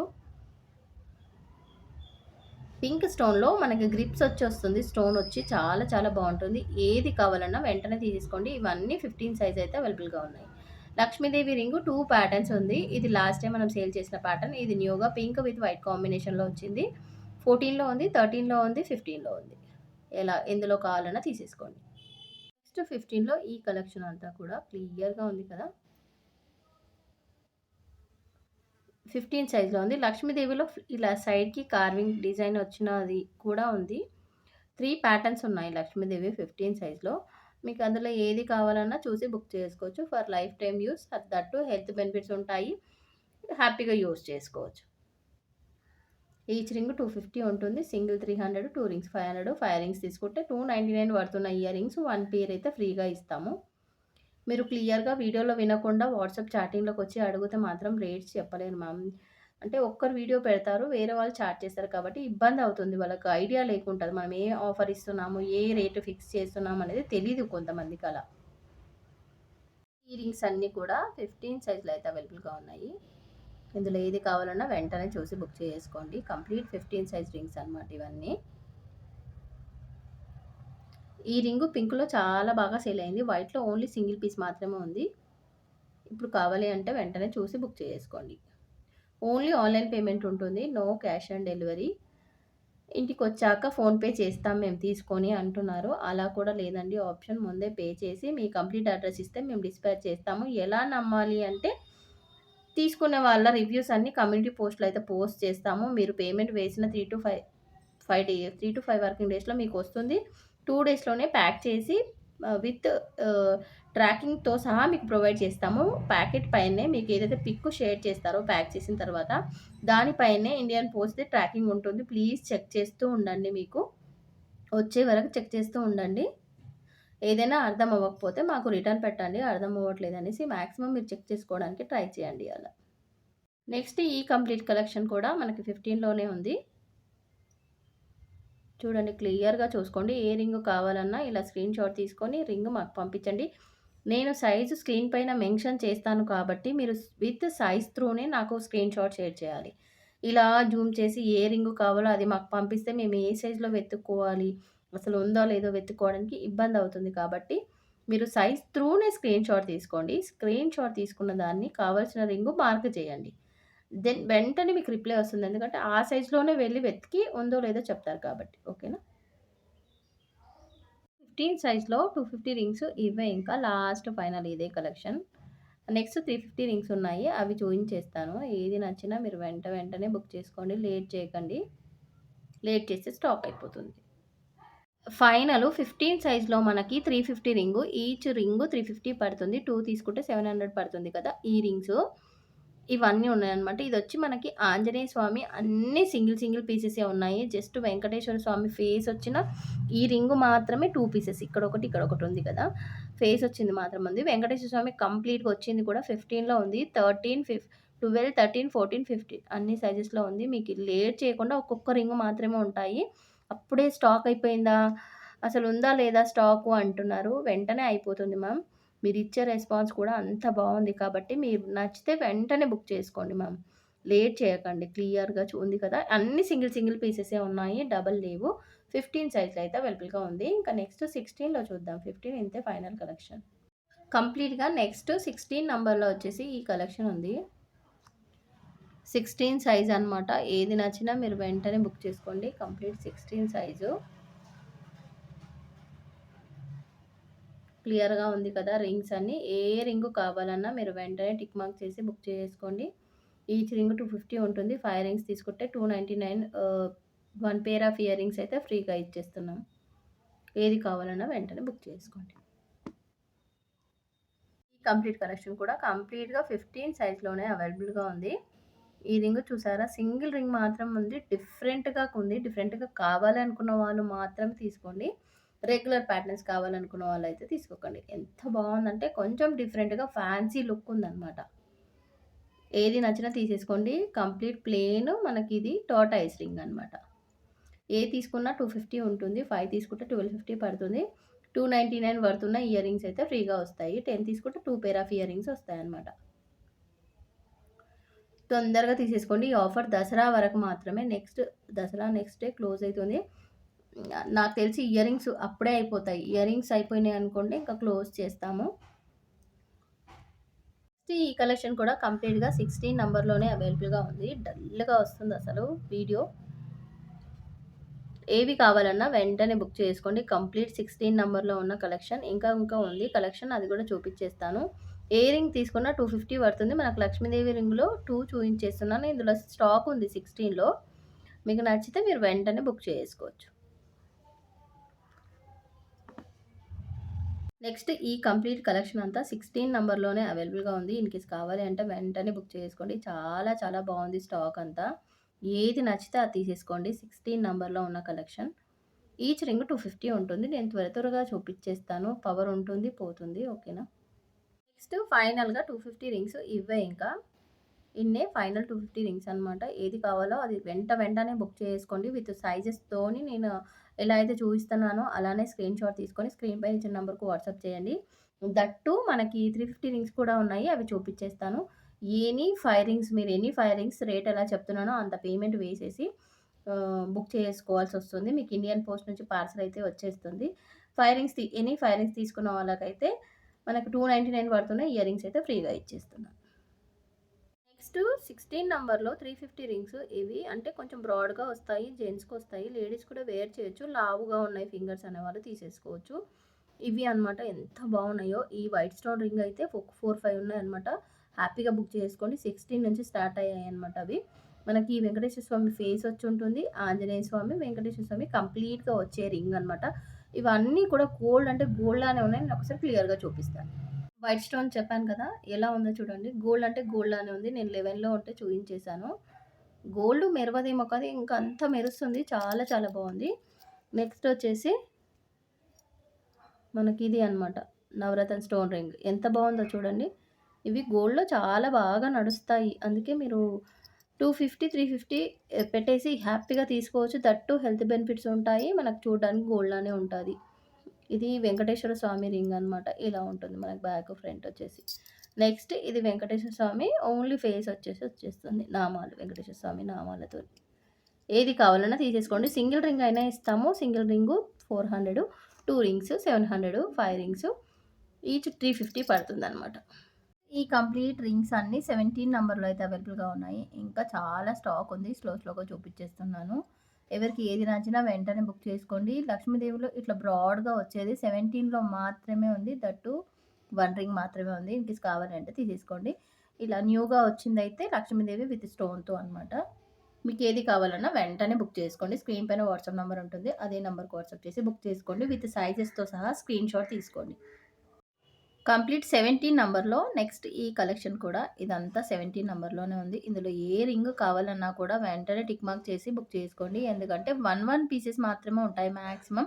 పింక్ స్టోన్‌లో మనకి గ్రిప్స్ వచ్చొస్తుంది. స్టోన్ వచ్చి చాలా చాలా బావుంటుంది. ఏది కావాలన్నా వెంటనే తీసేసుకోండి. ఇవన్నీ 15 సైజ్ అయితే అవైలబుల్‌గా ఉన్నాయి. లక్ష్మీదేవి రింగు 2 ప్యాటర్న్స్ ఉంది. ఇది లాస్ట్ టైమ్ మనం సేల్ చేసిన ప్యాటర్న్. ఇది న్యూగా పింక్ విత్ వైట్ కాంబినేషన్‌లో వచ్చింది. 14లో ఉంది, 13లో ఉంది, 15లో ఉంది. ఎందులో కావాలన్నా తీసేసుకోండి. నెక్స్ట్ 15లో ఈ కలెక్షన్ అంతా కూడా క్లియర్‌గా ఉంది కదా! 15 సైజ్‌లో ఉంది. లక్ష్మీదేవిలో ఇలా సైడ్‌కి కార్వింగ్ డిజైన్ వచ్చినది కూడా ఉంది. 3 ప్యాటర్న్స్ ఉన్నాయి లక్ష్మీదేవి 15 సైజ్‌లో. మీకు అందులో ఏది కావాలన్నా చూసి బుక్ చేసుకోవచ్చు. For life time use that two health benefits ఉంటాయి. హ్యాపీగా యూజ్ చేసుకోవచ్చు. ఈచ్ రింగ్ 250 ఉంటుంది. Single 300, 2 rings 500. 5 రింగ్స్ తీసుకుంటే 299 పడుతున్న ఇయర్ రింగ్స్ 1 పెయిర్ అయితే ఫ్రీగా ఇస్తాము. మీరు క్లియర్‌గా వీడియోలో వినకుండా వాట్సాప్ చాటింగ్‌లోకి వచ్చి అడిగితే మాత్రం రేట్స్ చెప్పలేను మ్యామ్. అంటే ఒక్కరు వీడియో పెడతారు. వేరే వాళ్ళు చాట్ చేస్తారు కాబట్టి ఇబ్బందవుతుంది. వాళ్ళకి ఐడియా లేకుంటది. మనం ఏ ఆఫర్ ఇస్తున్నాము, ఏ రేట్ ఫిక్స్ చేస్తున్నాము అనేది తెలీదు కొంతమందికలా. ఈ రింగ్స్ అన్నీ కూడా 15 సైజ్‌లో అయితే అవైలబుల్‌గా ఉన్నాయి. ఇందులో ఏది కావాలన్నా వెంటనే చూసి బుక్ చేసుకోండి. కంప్లీట్ 15 సైజ్ రింగ్స్ అన్నమాట ఇవన్నీ. ఈ రింగు పింక్‌లో చాలా బాగా సేల్ అయింది. వైట్‌లో ఓన్లీ సింగిల్ పీస్ మాత్రమే ఉంది. ఇప్పుడు కావాలి అంటే వెంటనే చూసి బుక్ చేసుకోండి. ఓన్లీ ఆన్‌లైన్ పేమెంట్ ఉంటుంది. No cash on delivery. ఇంటికొచ్చాక ఫోన్‌పే చేస్తాం మేము తీసుకొని అంటున్నారు. అలా కూడా లేదండి ఆప్షన్. ముందే పే చేసి మీ కంప్లీట్ అడ్రెస్ ఇస్తే మేము డిస్పాచ్ చేస్తాము. ఎలా నమ్మాలి అంటే తీసుకునే వాళ్ళ రివ్యూస్ అన్నీ కమ్యూనిటీ పోస్ట్‌లో అయితే పోస్ట్ చేస్తాము. మీరు పేమెంట్ వేసిన 3-5 వర్కింగ్ డేస్‌లో మీకొస్తుంది. 2 డేస్‌లోనే ప్యాక్ చేసి విత్ ట్రాకింగ్‌తో సహా మీకు ప్రొవైడ్ చేస్తాము. ప్యాకెట్ పైనే మీకు ఏదైతే పిక్ షేర్ చేస్తారో ప్యాక్ చేసిన తర్వాత, దానిపైనే ఇండియన్ పోస్ట్‌ది ట్రాకింగ్ ఉంటుంది. ప్లీజ్ చెక్ చేస్తూ ఉండండి మీకు. వచ్చే వరకు చెక్ చేస్తూ ఉండండి. ఏదైనా అర్థం అవ్వకపోతే మాకు రిటర్న్ పెట్టండి. అర్థం అవ్వట్లేదనేసి మాక్సిమం మీరు చెక్ చేసుకోవడానికి ట్రై చేయండి అలా. నెక్స్ట్ ఈ కంప్లీట్ కలెక్షన్ కూడా మనకి 15లోనే ఉంది. చూడండి క్లియర్‌గా చూసుకోండి. ఏ రింగ్ కావాలన్నా ఇలా స్క్రీన్‌షాట్ తీసుకొని రింగ్ మాకు పంపించండి. నేను సైజు స్క్రీన్ పైన మెన్షన్ చేస్తాను కాబట్టి మీరు విత్ సైజ్ త్రూనే నాకు స్క్రీన్‌షాట్ షేర్ చేయాలి. ఇలా జూమ్ చేసి ఏ రింగ్ కావాలో అది మాకు పంపిస్తే మేము ఏ సైజ్‌లో వెతుక్కోవాలి, అసలు ఉందో లేదో వెతుక్కోవడానికి ఇబ్బందవుతుంది కాబట్టి మీరు సైజ్ త్రూనే స్క్రీన్‌షాట్ తీసుకోండి. స్క్రీన్‌షాట్ తీసుకున్న దాన్ని కావాల్సిన రింగు మార్క్ చేయండి. దెన్ వెంటనే మీకు రిప్లై వస్తుంది. ఎందుకంటే ఆ సైజ్‌లోనే వెళ్లి వెతికి ఉందో లేదో చెప్తారు కాబట్టి. ఓకేనా? 15 సైజ్‌లో 250 రింగ్స్ ఇవే ఇంకా లాస్ట్ ఫైనల్ ఇదే కలెక్షన్. నెక్స్ట్ 350 రింగ్స్ ఉన్నాయి. అవి చూయించేస్తాను. ఏది నచ్చినా మీరు వెంటనే బుక్ చేసుకోండి. లేట్ చేయకండి. లేట్ చేస్తే స్టాక్ అయిపోతుంది. ఫైనల్ 15 సైజ్‌లో మనకి 350 రింగు. ఈచ్ రింగు 350 పడుతుంది. 2 తీసుకుంటే 700 పడుతుంది కదా! ఈ రింగ్సు. ఇవన్నీ ఉన్నాయన్నమాట. ఇదొచ్చి మనకి ఆంజనేయ స్వామి అన్నీ సింగిల్ పీసెసే ఉన్నాయి. జస్ట్ వెంకటేశ్వర స్వామి ఫేస్ వచ్చిన ఈ రింగు మాత్రమే 2 పీసెస్. ఇక్కడొకటి, ఇక్కడొకటి ఉంది కదా! ఫేస్ వచ్చింది మాత్రం ఉంది. వెంకటేశ్వర స్వామి కంప్లీట్‌గా వచ్చింది కూడా 15లో ఉంది. 12, 13, 14, 15 అన్ని సైజెస్‌లో ఉంది. మీకు లేట్ చేయకుండా ఒక్కొక్క రింగు మాత్రమే ఉంటాయి. అప్పుడే స్టాక్ అయిపోయిందా? అసలు ఉందా లేదా స్టాకు అంటున్నారు. వెంటనే అయిపోతుంది మ్యామ్. మీరిచ్చే రెస్పాన్స్ కూడా అంత బావుంది కాబట్టి మీరు నచ్చితే వెంటనే బుక్ చేసుకోండి మ్యామ్. లేట్ చేయకండి. క్లియర్‌గా ఉంది కదా! అన్నీ సింగిల్ పీసెసే ఉన్నాయి. డబుల్ లేవు. 15 సైజ్‌లో అయితే అవైలబుల్‌గా ఉంది. ఇంకా నెక్స్ట్ 16లో చూద్దాం. 15 ఇంతే ఫైనల్ కలెక్షన్. కంప్లీట్‌గా నెక్స్ట్ 16 నంబర్‌లో వచ్చేసి ఈ కలెక్షన్ ఉంది. 16 సైజ్ అనమాట. ఏది నచ్చినా మీరు వెంటనే బుక్ చేసుకోండి. Complete 16 size. క్లియర్‌గా ఉంది కదా! రింగ్స్ అన్నీ. ఏ రింగ్ కావాలన్నా మీరు వెంటనే టిక్ మార్క్ చేసి బుక్ చేసుకోండి. ఈచ్ రింగ్ 250 ఉంటుంది. 5 రింగ్స్ తీసుకుంటే 299 1 పెయిర్ ఆఫ్ ఇయర్ రింగ్స్ అయితే ఫ్రీగా ఇచ్చేస్తున్నాం. ఏది కావాలన్నా వెంటనే బుక్ చేసుకోండి. ఈ కంప్లీట్ కలెక్షన్ కూడా కంప్లీట్‌గా 15 సైజ్‌లోనే అవైలబుల్‌గా ఉంది. ఈ రింగ్ చూసారా? సింగిల్ రింగ్ మాత్రం ఉంది. డిఫరెంట్‌గా ఉంది. డిఫరెంట్‌గా కావాలి అనుకున్న వాళ్ళు మాత్రమే తీసుకోండి. రెగ్యులర్ ప్యాటర్న్స్ కావాలనుకున్న వాళ్ళైతే తీసుకోకండి. ఎంత బావుందంటే కొంచెం డిఫరెంట్‌గా ఫ్యాన్సీ లుక్ ఉందనమాట. ఏది నచ్చినా తీసేసుకోండి. కంప్లీట్ ప్లెయిన్ మనకిది టార్టాయిస్ రింగ్ అనమాట. ఏ తీసుకున్నా 250 ఉంటుంది. 5 తీసుకుంటే 1250 పడుతుంది. 299 పడుతున్న ఇయర్ రింగ్స్ అయితే ఫ్రీగా వస్తాయి. 10 తీసుకుంటే 2 పెయిర్ ఆఫ్ ఇయర్ రింగ్స్ వస్తాయన్నమాట. తొందరగా తీసేసుకోండి. ఈ ఆఫర్ దసరా వరకు మాత్రమే. దసరా నెక్స్ట్ డే క్లోజ్ అవుతుంది. నాకు తెలిసి ఇయర్ రింగ్స్ అప్పుడే అయిపోతాయి. ఇయర్ రింగ్స్ అయిపోయినాయి అనుకోండి ఇంకా క్లోజ్ చేస్తాము. ఈ కలెక్షన్ కూడా కంప్లీట్‌గా 16 నంబర్‌లోనే అవైలబుల్‌గా ఉంది. డల్‌గా వస్తుంది అసలు వీడియో. ఏవి కావాలన్నా వెంటనే బుక్ చేసుకోండి. కంప్లీట్ 16 నంబర్‌లో ఉన్న కలెక్షన్. ఇంకా ఉంది కలెక్షన్, అది కూడా చూపించేస్తాను. ఏ రింగ్ తీసుకున్నా 250 పడుతుంది. మనకు లక్ష్మీదేవి రింగ్‌లో 2 చూయించేస్తున్నాను. ఇందులో స్టాక్ ఉంది 16లో. మీకు నచ్చితే మీరు వెంటనే బుక్ చేసుకోవచ్చు. నెక్స్ట్ ఈ కంప్లీట్ కలెక్షన్ అంతా 16 నంబర్‌లోనే అవైలబుల్‌గా ఉంది. ఇన్‌కేస్ కావాలి అంటే వెంటనే బుక్ చేసుకోండి. చాలా చాలా బాగుంది స్టాక్ అంతా. ఏది నచ్చితే అది తీసేసుకోండి. 16 నంబర్‌లో ఉన్న కలెక్షన్. ఈచ్ రింగ్ 250 ఉంటుంది. నేను త్వరగా చూపించేస్తాను. పవర్ ఉంటుంది, పోతుంది. ఓకేనా. నెక్స్ట్ ఫైనల్‌గా 250 రింగ్స్ ఇవే ఇంకా. ఇన్నే ఫైనల్ 250 రింగ్స్ అనమాట. ఏది కావాలో అది వెంటనే బుక్ చేసుకోండి. విత్ సైజెస్‌తోని నేను ఎలా అయితే చూపిస్తున్నానో అలానే స్క్రీన్‌షాట్ తీసుకొని స్క్రీన్ పైన ఇచ్చిన నంబర్‌కి వాట్సాప్ చేయండి. దట్టు మనకి 350 రింగ్స్ కూడా ఉన్నాయి. అవి చూపించేస్తాను. ఎనీ 5 రింగ్స్ రేట్ ఎలా చెప్తున్నానో అంత పేమెంట్ వేసేసి బుక్ చేసుకోవాల్సొస్తుంది. మీకు ఇండియన్ పోస్ట్ నుంచి పార్సెల్ అయితే వచ్చేస్తుంది. 5 రింగ్స్ తీసుకున్న వాళ్ళకైతే మనకు 299 పడుతున్నాయి. ఇయర్ రింగ్స్ అయితే ఫ్రీగా ఇచ్చేస్తున్నాను. నెక్స్ట్ 16 నంబర్‌లో 350 రింగ్స్ ఇవి అంటే కొంచెం బ్రాడ్‌గా వస్తాయి. జెంట్స్‌కొస్తాయి. లేడీస్ కూడా వేర్ చేయొచ్చు. లావుగా ఉన్నాయి ఫింగర్స్ అనేవాళ్ళు తీసేసుకోవచ్చు. ఇవి అనమాట ఎంత బాగున్నాయో. ఈ వైట్ స్టోన్ రింగ్ అయితే 4, 5 ఉన్నాయన్నమాట. హ్యాపీగా బుక్ చేసుకోండి. 16 నుంచి స్టార్ట్ అయ్యాయన్నమాట అవి. మనకి వెంకటేశ్వర స్వామి ఫేస్ వచ్చి ఉంటుంది. ఆంజనేయ స్వామి, వెంకటేశ్వర స్వామి కంప్లీట్‌గా వచ్చే రింగ్ అనమాట. ఇవన్నీ కూడా గోల్డ్ అంటే గోల్డ్ లానే ఉన్నాయి. నేను ఒకసారి క్లియర్‌గా చూపిస్తాను. వైట్ స్టోన్ చెప్పాను కదా! ఎలా ఉందో చూడండి. గోల్డ్ అంటే గోల్డ్ లానే ఉంది. నేను 11లో ఉంటే చూయించేశాను. గోల్డ్ మెరవదేమో కానీ ఇంకా అంతా మెరుస్తుంది. చాలా చాలా బాగుంది. నెక్స్ట్ వచ్చేసి మనకి ఇది అనమాట. నవరత్న స్టోన్ రింగ్. ఎంత బాగుందో చూడండి. ఇవి గోల్డ్‌లో చాలా బాగా నడుస్తాయి. అందుకే మీరు 250, 350 పెట్టేసి హ్యాపీగా తీసుకోవచ్చు. దట్టు హెల్త్ బెనిఫిట్స్ ఉంటాయి. మనకు చూడడానికి గోల్డ్ లానే ఉంటది. ఇది వెంకటేశ్వర స్వామి రింగ్ అనమాట. ఇలా ఉంటుంది మనకి బ్యాక్, ఫ్రంట్ వచ్చేసి. నెక్స్ట్ ఇది వెంకటేశ్వర స్వామి ఓన్లీ ఫేస్ వచ్చేస్తుంది. నామాలు వెంకటేశ్వర స్వామి నామాలతో. ఏది కావాలన్నా తీసేసుకోండి. సింగిల్ రింగ్ అయినా ఇస్తాము. Single ring 400, 2 rings 700, 5 rings each 350 పడుతుందనమాట. ఈ కంప్లీట్ రింగ్స్ అన్నీ 17 నంబర్‌లో అయితే అవైలబుల్‌గా ఉన్నాయి. ఇంకా చాలా స్టాక్ ఉంది. స్లోగా చూపించేస్తున్నాను. ఎవరికి ఏది నచ్చినా వెంటనే బుక్ చేసుకోండి. లక్ష్మీదేవిలో ఇట్లా బ్రాడ్‌గా వచ్చేది 17లో మాత్రమే ఉంది. దట్టు 1 రింగ్ మాత్రమే ఉంది. ఇన్‌కేస్ కావాలంటే తీసేసుకోండి. ఇలా న్యూగా వచ్చిందైతే లక్ష్మీదేవి విత్ స్టోన్‌తో అనమాట. మీకు ఏది కావాలన్నా వెంటనే బుక్ చేసుకోండి. స్క్రీన్ పైన వాట్సాప్ నంబర్ ఉంటుంది. అదే నంబర్‌కి వాట్సాప్ చేసి బుక్ చేసుకోండి. విత్ సైజెస్‌తో సహా స్క్రీన్‌షాట్ తీసుకోండి. కంప్లీట్ 17 నంబర్‌లో నెక్స్ట్ ఈ కలెక్షన్ కూడా ఇదంతా 17 నంబర్‌లోనే ఉంది. ఇందులో ఏ రింగ్ కావాలన్నా కూడా వెంటనే టిక్ మార్క్ చేసి బుక్ చేసుకోండి. ఎందుకంటే 1 పీసెస్ మాత్రమే ఉంటాయి మాక్సిమం.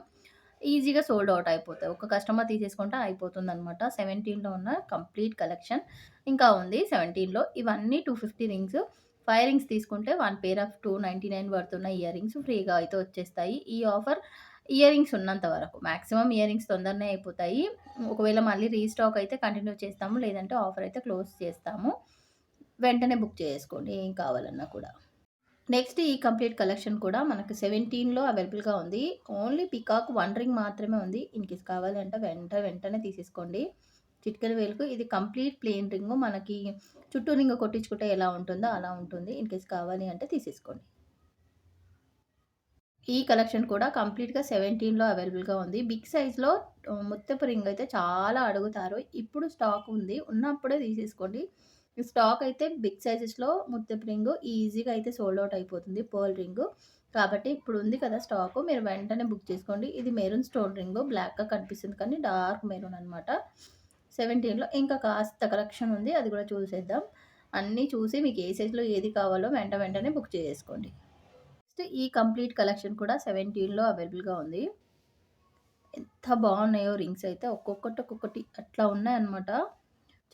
ఈజీగా సోల్డ్ అవుట్ అయిపోతాయి. ఒక కస్టమర్ తీసేసుకుంటే అయిపోతుందనమాట. 17లో ఉన్న కంప్లీట్ కలెక్షన్ ఇంకా ఉంది 17లో. ఇవన్నీ 250 రింగ్స్. 5 రింగ్స్ తీసుకుంటే 1 పెయిర్ ఆఫ్ 299 పడుతున్న ఇయర్ రింగ్స్ ఫ్రీగా అయితే వచ్చేస్తాయి. ఈ ఆఫర్ ఇయర్ రింగ్స్ ఉన్నంత వరకు. మాక్సిమం ఇయర్ రింగ్స్ తొందరనే అయిపోతాయి. ఒకవేళ మళ్ళీ రీస్టాక్ అయితే కంటిన్యూ చేస్తాము. లేదంటే ఆఫర్ అయితే క్లోజ్ చేస్తాము. వెంటనే బుక్ చేసుకోండి ఏం కావాలన్నా కూడా. నెక్స్ట్ ఈ కంప్లీట్ కలెక్షన్ కూడా మనకు 17లో అవైలబుల్‌గా ఉంది. ఓన్లీ పికాక్ 1 రింగ్ మాత్రమే ఉంది. ఇన్‌కేస్ కావాలంటే వెంటనే తీసేసుకోండి. చిటికెన వేలుకు ఇది కంప్లీట్ ప్లెయిన్ రింగు. మనకి చుట్టూ రింగ్ కొట్టించుకుంటే ఎలా ఉంటుందో అలా ఉంటుంది. ఇన్‌కేస్ కావాలి అంటే తీసేసుకోండి. ఈ కలెక్షన్ కూడా కంప్లీట్‌గా 17లో అవైలబుల్‌గా ఉంది. బిగ్ సైజ్‌లో ముత్యపు రింగ్ అయితే చాలా అడుగుతారు. ఇప్పుడు స్టాక్ ఉంది. ఉన్నప్పుడే తీసేసుకోండి. ఈ స్టాక్ అయితే బిగ్ సైజెస్‌లో ముత్యపు రింగు ఈజీగా అయితే సోల్డ్ ఔట్ అయిపోతుంది. Pearl ring. కాబట్టి ఇప్పుడు ఉంది కదా స్టాకు, మీరు వెంటనే బుక్ చేసుకోండి. ఇది మెరూన్ స్టోన్ రింగు. బ్లాక్‌గా కనిపిస్తుంది కానీ డార్క్ మెరూన్ అనమాట. 17లో ఇంకా కాస్త కలెక్షన్ ఉంది. అది కూడా చూసేద్దాం. అన్నీ చూసి మీకు ఏ సైజ్‌లో ఏది కావాలో వెంటనే బుక్ చేసేసుకోండి. నెక్స్ట్ ఈ కంప్లీట్ కలెక్షన్ కూడా 17లో అవైలబుల్‌గా ఉంది. ఎంత బాగున్నాయో రింగ్స్ అయితే ఒక్కొక్కటి అట్లా ఉన్నాయన్నమాట.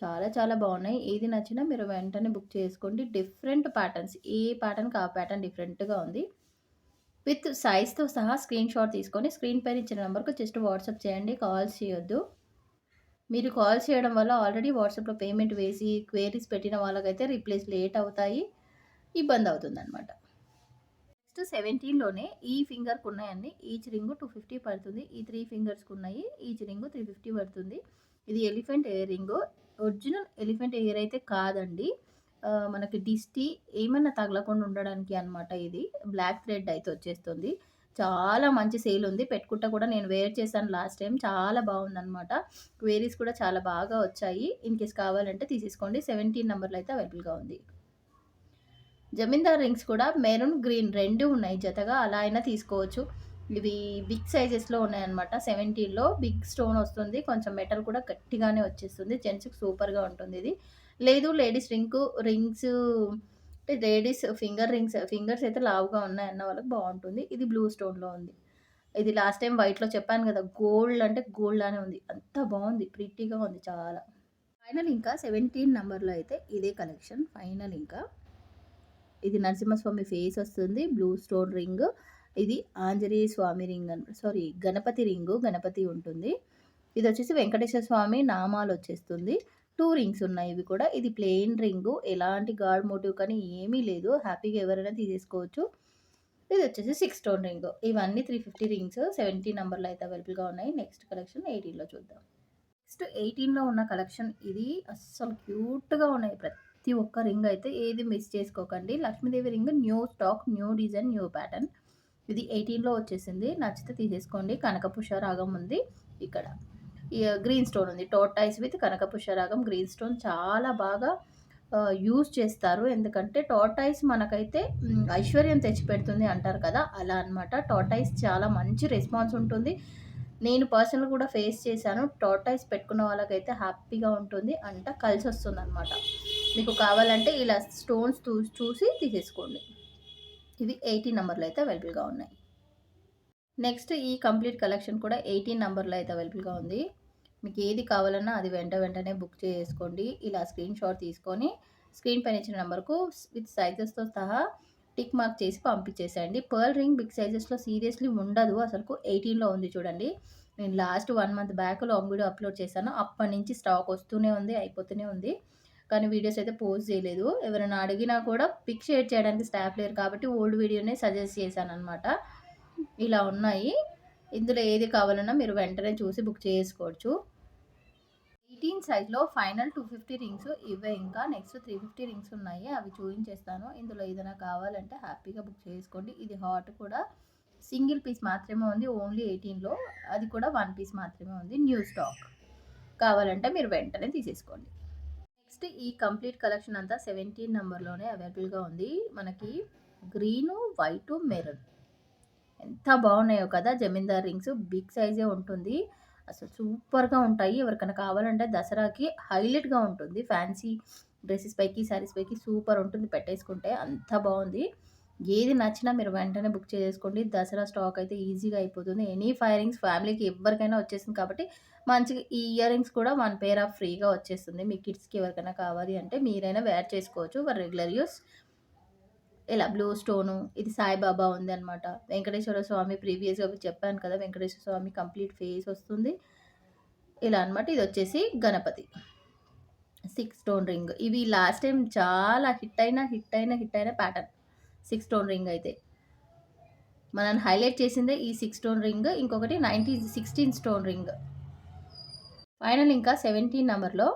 చాలా చాలా బాగున్నాయి. ఏది నచ్చినా మీరు వెంటనే బుక్ చేసుకోండి. డిఫరెంట్ ప్యాటర్న్స్ ఏ ప్యాటర్న్‌కి ఆ ప్యాటర్న్ డిఫరెంట్‌గా ఉంది. విత్ సైజ్‌తో సహా స్క్రీన్‌షాట్ తీసుకొని స్క్రీన్ పైన ఇచ్చిన నంబర్‌కి జస్ట్ వాట్సాప్ చేయండి. కాల్స్ చేయొద్దు. మీరు కాల్స్ చేయడం వల్ల ఆల్రెడీ వాట్సాప్‌లో పేమెంట్ వేసి క్వెరీస్ పెట్టిన వాళ్ళకైతే రిప్లైస్ లేట్ అవుతాయి. ఇబ్బందవుతుందనమాట. నెక్స్ట్ 17లోనే ఈ ఫింగర్‌కున్నాయండి. ఈచ్ రింగ్ 250 పడుతుంది. ఈ 3 ఫింగర్స్‌కున్నాయి. ఈచ్ రింగ్ 350 పడుతుంది. ఇది elephant year ring. Original elephant year అయితే కాదండి. మనకి దిష్టి ఏమన్నా తగలకుండా ఉండడానికి అనమాట ఇది. బ్లాక్ థ్రెడ్ అయితే వచ్చేస్తుంది. చాలా మంచి సేల్ ఉంది. పెట్టుకుంట కూడా నేను వేర్ చేశాను లాస్ట్ టైమ్. చాలా బాగుందనమాట. క్వెరీస్ కూడా చాలా బాగా వచ్చాయి. ఇన్ కేస్ కావాలంటే తీసేసుకోండి. 17 నంబర్‌లో అయితే అవైలబుల్‌గా ఉంది. జమీందార్ రింగ్స్ కూడా మెరూన్, గ్రీన్ 2 ఉన్నాయి జతగా. అలా అయినా తీసుకోవచ్చు. ఇవి బిగ్ సైజెస్‌లో ఉన్నాయన్నమాట. 17లో బిగ్ స్టోన్ వస్తుంది. కొంచెం మెటల్ కూడా గట్టిగానే వచ్చేస్తుంది. జెంట్స్‌కి సూపర్‌గా ఉంటుంది ఇది. లేదు లేడీస్ రింగ్స్ అంటే లేడీస్ ఫింగర్స్ అయితే లావుగా ఉన్నాయన్న వాళ్ళకి బావుంటుంది. ఇది బ్లూ స్టోన్‌లో ఉంది. ఇది లాస్ట్ టైమ్ వైట్‌లో చెప్పాను గదా! గోల్డ్ అంటే గోల్డ్ లానే ఉంది. అంత బావుంది. ప్రిట్టీగా ఉంది చాలా. ఫైనల్ ఇంకా 17 నంబర్‌లో అయితే ఇదే కలెక్షన్. ఫైనల్ ఇంకా ఇది నరసింహస్వామి ఫేస్ వస్తుంది. Blue stone ring. ఇది Anjaneya Swamy ring sorry Ganapati ring. Ganapati ఉంటుంది. ఇదొచ్చేసి వెంకటేశ్వర స్వామి నామాలొచ్చేస్తుంది. 2 రింగ్స్ ఉన్నాయి ఇవి కూడా. ఇది ప్లెయిన్ రింగు. ఎలాంటి గాడ్ మోటివ్ కానీ ఏమీ లేదు. హ్యాపీగా ఎవరైనా తీసేసుకోవచ్చు. ఇదొచ్చేసి 6 స్టోన్ రింగు. ఇవన్నీ 350 రింగ్స్. 17 నంబర్‌లో అయితే అవైలబుల్‌గా ఉన్నాయి. నెక్స్ట్ కలెక్షన్ 18లో చూద్దాం. నెక్స్ట్ 18లో ఉన్న కలెక్షన్ ఇది అస్సలు క్యూట్‌గా ఉన్నాయి. ప్రతి ఒక్క రింగ్ అయితే ఏది మిస్ చేసుకోకండి. Lakshmidevi ring new stock, new design, new pattern. ఇది 18లో వచ్చేసింది. నచ్చితే తీసేసుకోండి. కనకపుష్ప రాగం ఉంది ఇక్కడ. గ్రీన్ స్టోన్ ఉంది. టోర్టాయిస్ విత్ కనకపుష్ప రాగం గ్రీన్ స్టోన్ చాలా బాగా యూజ్ చేస్తారు. ఎందుకంటే టోర్టాయిస్ మనకైతే ఐశ్వర్యం తెచ్చిపెడుతుంది అంటారు కదా! అలా అనమాట. టోర్టాయిస్ చాలా మంచి రెస్పాన్స్ ఉంటుంది. నేను పర్సనల్‌గా కూడా ఫేస్ చేశాను. టోర్టాయిస్ పెట్టుకున్న వాళ్ళకైతే హ్యాపీగా ఉంటుంది. అంట కలిసొస్తుందనమాట. మీకు కావాలంటే ఇలా స్టోన్స్ చూసి తీసేసుకోండి. ఇవి 18 నంబర్‌లో అయితే అవైలబుల్‌గా ఉన్నాయి. నెక్స్ట్ ఈ కంప్లీట్ కలెక్షన్ కూడా 18 నంబర్‌లో అయితే అవైలబుల్‌గా ఉంది. మీకు ఏది కావాలన్నా అది వెంటనే బుక్ చేసుకోండి. ఇలా స్క్రీన్‌షాట్ తీసుకొని స్క్రీన్ పైన ఇచ్చిన నంబర్‌కు విత్ సైజెస్‌తో సహా టిక్ మార్క్ చేసి పంపించేసేయండి. పర్ల్ రింగ్ బిగ్ సైజెస్‌లో సీరియస్‌లీ ఉండదు. అసలుకు 18లో ఉంది చూడండి. నేను last 1 month back long video upload చేశాను. అప్పటినుంచి స్టాక్ వస్తూనే ఉంది. అయిపోతూనే ఉంది. కానీ వీడియోస్ అయితే పోస్ట్ చేయలేదు. ఎవరైనా అడిగినా కూడా పిక్ షేర్ చేయడానికి స్టాఫ్ లేరు కాబట్టి ఓల్డ్ వీడియోనే సజెస్ట్ చేశాననమాట. ఇలా ఉన్నాయి. ఇందులో ఏది కావాలన్నా మీరు వెంటనే చూసి బుక్ చేసుకోవచ్చు. 18 సైజ్‌లో ఫైనల్ 250 రింగ్స్ ఇవే ఇంకా. నెక్స్ట్ 350 రింగ్స్ ఉన్నాయి. అవి చూయించేస్తాను. ఇందులో ఏదైనా కావాలంటే హ్యాపీగా బుక్ చేసుకోండి. ఇది హాట్ కూడా సింగిల్ పీస్ మాత్రమే ఉంది. ఓన్లీ 18లో అది కూడా 1 పీస్ మాత్రమే ఉంది. New stock. కావాలంటే మీరు వెంటనే తీసేసుకోండి. నెక్స్ట్ ఈ కంప్లీట్ కలెక్షన్ అంతా 17 నంబర్‌లోనే అవైలబుల్‌గా ఉంది. మనకి గ్రీను, వైటు, మెరూన్. ఎంత బాగున్నాయో కదా! జమీందార్ రింగ్స్ బిగ్ సైజే ఉంటుంది. అసలు సూపర్‌గా ఉంటాయి. ఎవరికైనా కావాలంటే దసరాకి హైలైట్‌గా ఉంటుంది. ఫ్యాన్సీ డ్రెసెస్ పైకి, శారీస్ పైకి సూపర్ ఉంటుంది పెట్టేసుకుంటే. అంత బావుంది. ఏది నచ్చినా మీరు వెంటనే బుక్ చేసేసుకోండి. దసరా స్టాక్ అయితే ఈజీగా అయిపోతుంది. ఎనీ 5 రింగ్స్ ఫ్యామిలీకి ఎవ్వరికైనా వచ్చేసింది కాబట్టి మంచిగా ఈ ఇయర్ రింగ్స్ కూడా 1 పెయిర్ ఆఫ్ ఫ్రీగా వచ్చేస్తుంది. మీ కిడ్స్‌కి ఎవరికైనా కావాలి అంటే మీరైనా వేర్ చేసుకోవచ్చు ఫర్ రెగ్యులర్ యూజ్. ఇలా బ్లూ స్టోను, ఇది సాయిబాబా ఉందనమాట. వెంకటేశ్వర స్వామి ప్రీవియస్‌గా చెప్పాను కదా! వెంకటేశ్వర స్వామి కంప్లీట్ ఫేస్ వస్తుంది. ఇలా అనమాట. ఇదొచ్చేసి గణపతి. 6 stone ring. ఇవి లాస్ట్ టైమ్ చాలా హిట్ అయిన ప్యాటర్న్. 6 స్టోన్ రింగ్ అయితే. మనల్ని హైలైట్ చేసిందే ఈ 6 స్టోన్ రింగ్. ఇంకొకటి 16 స్టోన్ రింగ్. ఫైనల్ ఇంకా 17 నంబర్‌లో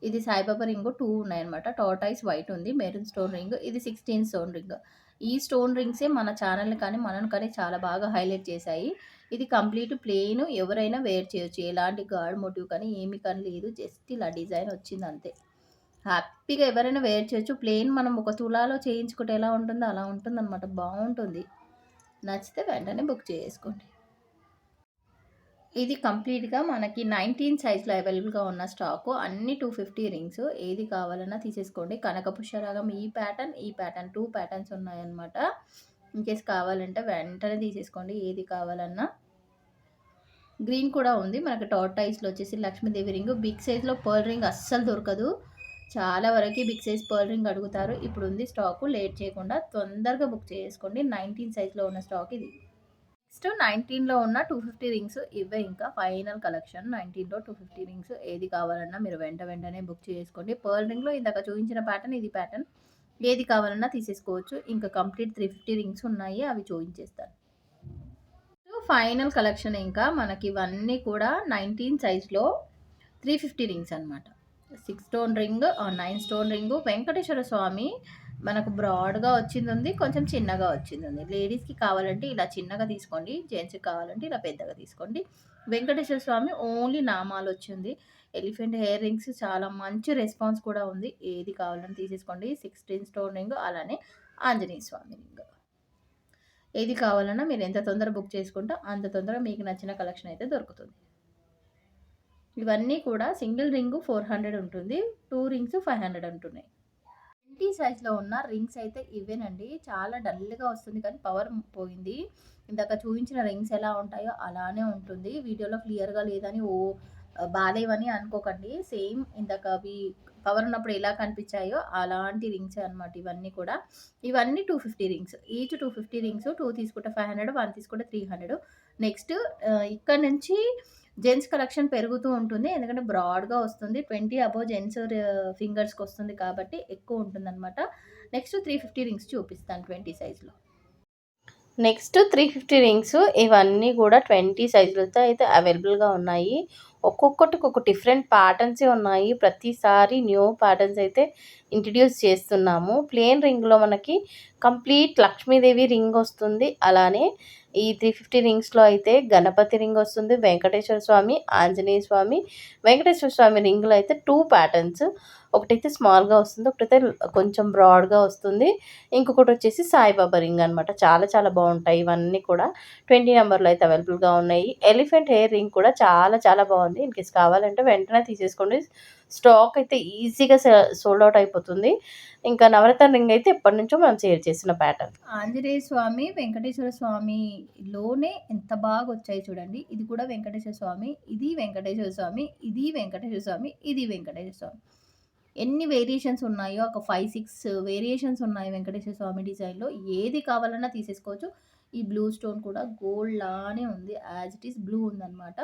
ఇది సాయిబాబా రింగు 2 ఉన్నాయన్నమాట. టార్టాయిస్ వైట్ ఉంది. Maroon stone ring. ఇది 16 స్టోన్ రింగ్. ఈ స్టోన్ రింగ్సే మన ఛానెల్‌ని కానీ, మనల్ని కానీ చాలా బాగా హైలైట్ చేశాయి. ఇది కంప్లీట్ ప్లెయిన్ ఎవరైనా వేర్ చేయొచ్చు. ఎలాంటి గాడ్ మోటివ్ కానీ ఏమి కానీ లేదు. జస్ట్ ఇలా డిజైన్ వచ్చిందంతే. హ్యాపీగా ఎవరైనా వేర్ చేయొచ్చు. ప్లెయిన్ మనం ఒక తులాలో చేయించుకుంటే ఎలా ఉంటుందో అలా ఉంటుందన్నమాట. బావుంటుంది. నచ్చితే వెంటనే బుక్ చేసుకోండి. ఇది కంప్లీట్‌గా మనకి 19 సైజ్‌లో అవైలబుల్‌గా ఉన్న స్టాకు. అన్ని 250 రింగ్స్. ఏది కావాలన్నా తీసేసుకోండి. కనకపుష్పరాగం ఈ ప్యాటర్న్, ఈ ప్యాటర్న్ 2 ప్యాటర్న్స్ ఉన్నాయన్నమాట. ఇన్‌కేస్ కావాలంటే వెంటనే తీసేసుకోండి. ఏది కావాలన్నా. గ్రీన్ కూడా ఉంది. మనకి టార్టాయిస్‌లో వచ్చేసి లక్ష్మీదేవి రింగ్. బిగ్ సైజ్‌లో పర్ల్ రింగ్ అస్సలు దొరకదు. చాలా వరకి బిగ్ సైజ్ పర్ల్ రింగ్ అడుగుతారు. ఇప్పుడు ఉంది స్టాకు. లేట్ చేయకుండా తొందరగా బుక్ చేసుకోండి. 19 సైజ్‌లో ఉన్న స్టాక్ ఇది. నెక్స్ట్ 19లో ఉన్న 250 రింగ్స్ ఇవే ఇంకా ఫైనల్ కలెక్షన్. 19లో 250 రింగ్స్ ఏది కావాలన్నా మీరు వెంటనే బుక్ చేసుకోండి. పర్ల్ రింగ్‌లో ఇందాక చూపించిన ప్యాటర్న్, ఇది ప్యాటర్న్. ఏది కావాలన్నా తీసేసుకోవచ్చు. ఇంకా కంప్లీట్ 350 రింగ్స్ ఉన్నాయి. అవి చూపించేస్తాను. ఫైనల్ కలెక్షన్ ఇంకా మనకి ఇవన్నీ కూడా 19 సైజ్‌లో 350 రింగ్స్ అనమాట. 6 stone ring, 9 stone ring, Venkateswara Swamy మనకు బ్రాడ్‌గా వచ్చిందుంది. కొంచెం చిన్నగా వచ్చిందుంది. లేడీస్‌కి కావాలంటే ఇలా చిన్నగా తీసుకోండి. జెంట్స్‌కి కావాలంటే ఇలా పెద్దగా తీసుకోండి. వెంకటేశ్వర స్వామి ఓన్లీ నామాలొచ్చింది. ఎలిఫెంట్ హెయిర్ రింగ్స్ చాలా మంచి రెస్పాన్స్ కూడా ఉంది. ఏది కావాలంటే తీసేసుకోండి. 16 స్టోన్ రింగ్, అలానే ఆంజనేయ స్వామి రింగ్. ఏది కావాలన్నా మీరు ఎంత తొందర బుక్ చేసుకుంటే అంత తొందరగా మీకు నచ్చిన కలెక్షన్ అయితే దొరుకుతుంది. ఇవన్నీ కూడా సింగిల్ రింగు 400 ఉంటుంది. 2 రింగ్స్ 500 ఉంటున్నాయి. 20 సైజ్‌లో ఉన్న రింగ్స్ అయితే ఇవేనండి. చాలా డల్‌గా వస్తుంది కానీ పవర్ పోయింది. ఇందాక చూపించిన రింగ్స్ ఎలా ఉంటాయో అలానే ఉంటుంది. వీడియోలో క్లియర్‌గా లేదని బాలేవని అనుకోకండి. సేమ్ ఇందాక అవి పవర్ ఉన్నప్పుడు ఎలా కనిపించాయో అలాంటి రింగ్సే అనమాట ఇవన్నీ కూడా. ఇవన్నీ 250 రింగ్స్. Each 250 rings. 2 తీసుకుంటే 500, 1 తీసుకుంటే 300. నెక్స్ట్ ఇక్కడ నుంచి జెంట్స్ కలెక్షన్ పెరుగుతూ ఉంటుంది. ఎందుకంటే బ్రాడ్‌గా వస్తుంది. 20 అబోవ్ జెంట్స్ ఫింగర్స్‌కి వస్తుంది కాబట్టి ఎక్కువ ఉంటుందనమాట. నెక్స్ట్ 350 రింగ్స్ చూపిస్తాను 20 సైజ్‌లో. నెక్స్ట్ 350 రింగ్స్ ఇవన్నీ కూడా 20 సైజులతో అయితే అవైలబుల్‌గా ఉన్నాయి. ఒక్కొక్కటికి ఒక డిఫరెంట్ ప్యాటర్న్సే ఉన్నాయి. ప్రతిసారి న్యూ ప్యాటర్న్స్ అయితే ఇంట్రడ్యూస్ చేస్తున్నాము. ప్లెయిన్ రింగ్‌లో మనకి కంప్లీట్ లక్ష్మీదేవి రింగ్ వస్తుంది. అలానే ఈ 350 రింగ్స్‌లో అయితే గణపతి రింగ్ వస్తుంది. వెంకటేశ్వర స్వామి, ఆంజనేయ స్వామి, వెంకటేశ్వర స్వామి రింగ్‌లో అయితే 2 ప్యాటర్న్స్. ఒకటైతే స్మాల్‌గా వస్తుంది. ఒకటైతే కొంచెం బ్రాడ్‌గా వస్తుంది. ఇంకొకటి వచ్చేసి సాయిబాబా రింగ్ అనమాట. చాలా చాలా బాగుంటాయి ఇవన్నీ కూడా. 20 నెంబర్‌లో అయితే అవైలబుల్‌గా ఉన్నాయి. ఎలిఫెంట్ హెయిర్ రింగ్ కూడా చాలా చాలా బాగుంది. ఇన్‌కేస్ కావాలంటే వెంటనే తీసేసుకోండి. స్టాక్ అయితే ఈజీగా సోల్డ్ అవుట్ అయిపోతుంది. ఇంకా నవరత్న రింగ్ అయితే ఎప్పటినుంచో మనం షేర్ చేసిన ప్యాటర్న్. ఆంజనేయ స్వామి, వెంకటేశ్వర స్వామిలోనే ఎంత బాగా వచ్చాయి చూడండి. ఇది కూడా వెంకటేశ్వర స్వామి, ఇది వెంకటేశ్వర స్వామి, ఇది వెంకటేశ్వర స్వామి, ఇది వెంకటేశ్వర స్వామి. ఎన్ని వేరియేషన్స్ ఉన్నాయో ఒక 5, 6 వేరియేషన్స్ ఉన్నాయి వెంకటేశ్వర స్వామి డిజైన్‌లో. ఏది కావాలన్నా తీసేసుకోవచ్చు. ఈ బ్లూ స్టోన్ కూడా గోల్డ్ లానే ఉంది. యాజ్ ఇట్ ఈస్ బ్లూ ఉందనమాట.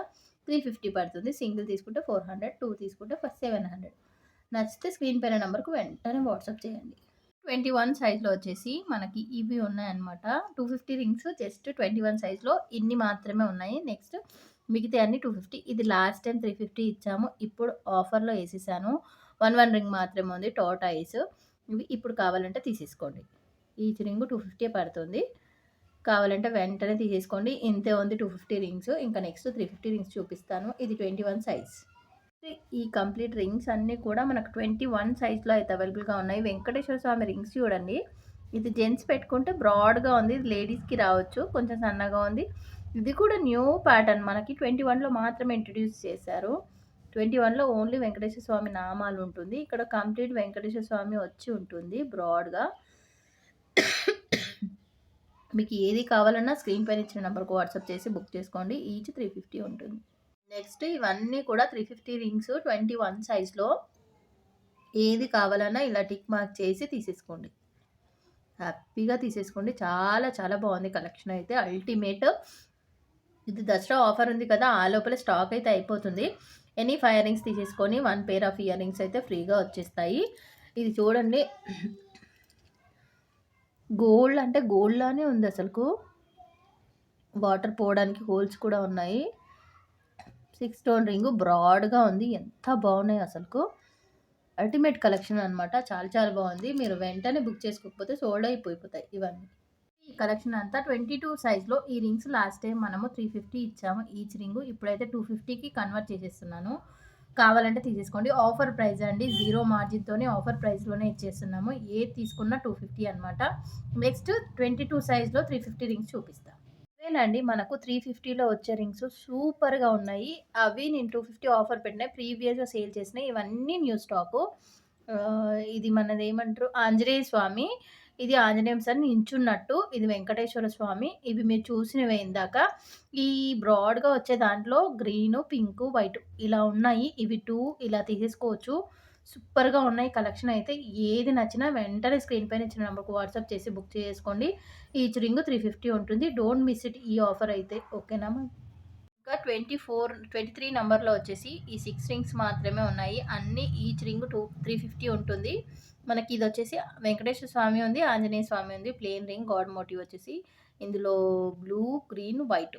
350 పడుతుంది. సింగిల్ తీసుకుంటే 400, 2 తీసుకుంటే 700. నచ్చితే స్క్రీన్ పైన నంబర్‌కి వెంటనే వాట్సాప్ చేయండి. 21 సైజ్‌లో వచ్చేసి మనకి ఇవి ఉన్నాయన్నమాట. 250 రింగ్స్ జస్ట్ 21 సైజ్‌లో ఇన్ని మాత్రమే ఉన్నాయి. నెక్స్ట్ మిగతాయి అన్నీ 250. ఇది లాస్ట్ టైం 350 ఇచ్చాము. ఇప్పుడు ఆఫర్‌లో ఏసేసాను. 1 రింగ్ మాత్రమే ఉంది టోర్టాయిస్. ఇవి ఇప్పుడు కావాలంటే తీసేసుకోండి. ఈచ్ రింగ్ 250 పడుతుంది. కావాలంటే వెంటనే తీసేసుకోండి. ఇంతే ఉంది 250 రింగ్స్. ఇంకా నెక్స్ట్ 350 రింగ్స్ చూపిస్తాను. ఇది 21 సైజ్. ఈ కంప్లీట్ రింగ్స్ అన్నీ కూడా మనకు 21 సైజ్‌లో అయితే అవైలబుల్‌గా ఉన్నాయి. వెంకటేశ్వర స్వామి రింగ్స్ చూడండి. ఇది జెంట్స్ పెట్టుకుంటే బ్రాడ్‌గా ఉంది. ఇది లేడీస్‌కి రావచ్చు. కొంచెం సన్నగా ఉంది. ఇది కూడా న్యూ ప్యాటర్న్ మనకి 21లో మాత్రమే ఇంట్రడ్యూస్ చేశారు. 21లో ఓన్లీ వెంకటేశ్వర స్వామి నామాలు ఉంటుంది. ఇక్కడ కంప్లీట్ వెంకటేశ్వర స్వామి వచ్చి ఉంటుంది బ్రాడ్‌గా. మీకు ఏది కావాలన్నా స్క్రీన్ పైన ఇచ్చిన నంబర్‌కి వాట్సాప్ చేసి బుక్ చేసుకోండి. ఈచ్ 350 ఉంటుంది. నెక్స్ట్ ఇవన్నీ కూడా 350 రింగ్స్ 21 సైజ్‌లో. ఏది కావాలన్నా ఇలా టిక్ మార్క్ చేసి తీసేసుకోండి. హ్యాపీగా తీసేసుకోండి. చాలా చాలా బాగుంది కలెక్షన్ అయితే అల్టిమేట్. ఇది దసరా ఆఫర్ ఉంది కదా! ఆ లోపల స్టాక్ అయితే అయిపోతుంది. ఎనీ 5 ఇయర్ రింగ్స్ తీసేసుకొని 1 పెయిర్ ఆఫ్ ఇయర్ రింగ్స్ అయితే ఫ్రీగా వచ్చేస్తాయి. ఇది చూడండి. గోల్డ్ అంటే గోల్డ్ లానే ఉంది అసలుకు. వాటర్ పోవడానికి హోల్స్ కూడా ఉన్నాయి. 6 స్టోన్ రింగు బ్రాడ్‌గా ఉంది. ఎంత బాగున్నాయి అసలుకు. అల్టిమేట్ కలెక్షన్ అనమాట. చాలా చాలా బాగుంది. మీరు వెంటనే బుక్ చేసుకోకపోతే సోల్డ్ అయిపోతాయి ఇవన్నీ. ఈ కలెక్షన్ అంతా 22 సైజ్‌లో ఈ రింగ్స్ లాస్ట్ టైం మనము 350 ఇచ్చాము ఈచ్ రింగు. ఇప్పుడైతే 250కి కన్వర్ట్ చేసేస్తున్నాను. కావాలంటే తీసేసుకోండి. ఆఫర్ ప్రైస్ అండి. 0 మార్జిన్‌తోనే ఆఫర్ ప్రైస్‌లోనే ఇచ్చేస్తున్నాము. ఏది తీసుకున్నా 250 అనమాట. నెక్స్ట్ 22 సైజ్‌లో 350 రింగ్స్ చూపిస్తా. ఇవేనండి మనకు 350లో వచ్చే రింగ్స్ సూపర్‌గా ఉన్నాయి. అవి నేను 250 ఆఫర్ పెట్టినాయి. ప్రీవియస్‌గా సేల్ చేసినాయి. ఇవన్నీ న్యూ స్టాకు. ఇది మనదేమంటారు ఆంజనేయ స్వామి. ఇది ఆంజనేయం సార్ నించున్నట్టు. ఇది వెంకటేశ్వర స్వామి. ఇవి మీరు చూసినవే ఇందాక. ఈ బ్రాడ్‌గా వచ్చే దాంట్లో గ్రీను, పింకు, వైటు ఇలా ఉన్నాయి. ఇవి 2 ఇలా తీసేసుకోవచ్చు. సూపర్‌గా ఉన్నాయి కలెక్షన్ అయితే. ఏది నచ్చినా వెంటనే స్క్రీన్ పైన ఇచ్చిన నంబర్‌కి వాట్సాప్ చేసి బుక్ చేసుకోండి. ఈచ్ రింగ్ 350 ఉంటుంది. డోంట్ మిస్ ఇట్ ఈ ఆఫర్ అయితే. ఓకేనా మ్యామ్? ఇంకా 23 నంబర్‌లో వచ్చేసి ఈ 6 రింగ్స్ మాత్రమే ఉన్నాయి. అన్నీ ఈచ్ రింగ్ 350 ఉంటుంది. మనకి ఇదొచ్చేసి వెంకటేశ్వర స్వామి ఉంది, ఆంజనేయ స్వామి ఉంది. ప్లెయిన్ రింగ్ గాడ్ మోటివ్ వచ్చేసి ఇందులో బ్లూ, గ్రీన్, వైట్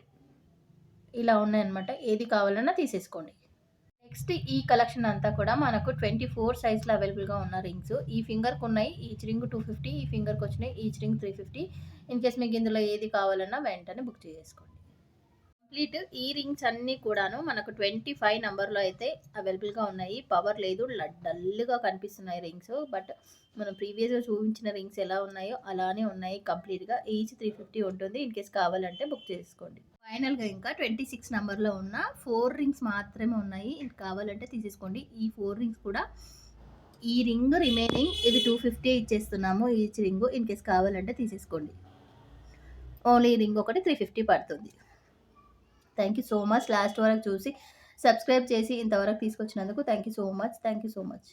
ఇలా ఉన్నాయన్నమాట. ఏది కావాలన్నా తీసేసుకోండి. నెక్స్ట్ ఈ కలెక్షన్ అంతా కూడా మనకు 24 సైజ్‌లో అవైలబుల్‌గా ఉన్న రింగ్స్. ఈ ఫింగర్‌కున్నాయి. Each ring 250. ఈ ఫింగర్‌కొచ్చినాయి. Each ring 350. ఇన్ కేస్ మీకు ఇందులో ఏది కావాలన్నా వెంటనే బుక్ చేసేసుకోండి. కంప్లీట్ ఈ రింగ్స్ అన్నీ కూడాను మనకు 25 నంబర్‌లో అయితే అవైలబుల్‌గా ఉన్నాయి. పవర్ లేదు. డల్‌గా కనిపిస్తున్నాయి రింగ్స్. బట్ మనం ప్రీవియస్‌గా చూపించిన రింగ్స్ ఎలా ఉన్నాయో అలానే ఉన్నాయి కంప్లీట్‌గా. ఈచ్ 350 ఉంటుంది. ఇన్ కేస్ కావాలంటే బుక్ చేసుకోండి. ఫైనల్‌గా ఇంకా 26 నంబర్‌లో ఉన్న 4 రింగ్స్ మాత్రమే ఉన్నాయి. ఇది కావాలంటే తీసేసుకోండి. ఈ 4 రింగ్స్ కూడా ఈ రింగ్ రిమైనింగ్ ఇవి 250 ఇచ్చేస్తున్నాము ఈచ్ రింగ్. ఇన్ కేస్ కావాలంటే తీసేసుకోండి. ఓన్లీ రింగ్ ఒకటి 350 పడుతుంది. Thank you so much. Last వరకు చూసి సబ్స్క్రైబ్ చేసి ఇంతవరకు తీసుకొచ్చినందుకు thank you so much. Thank you so much.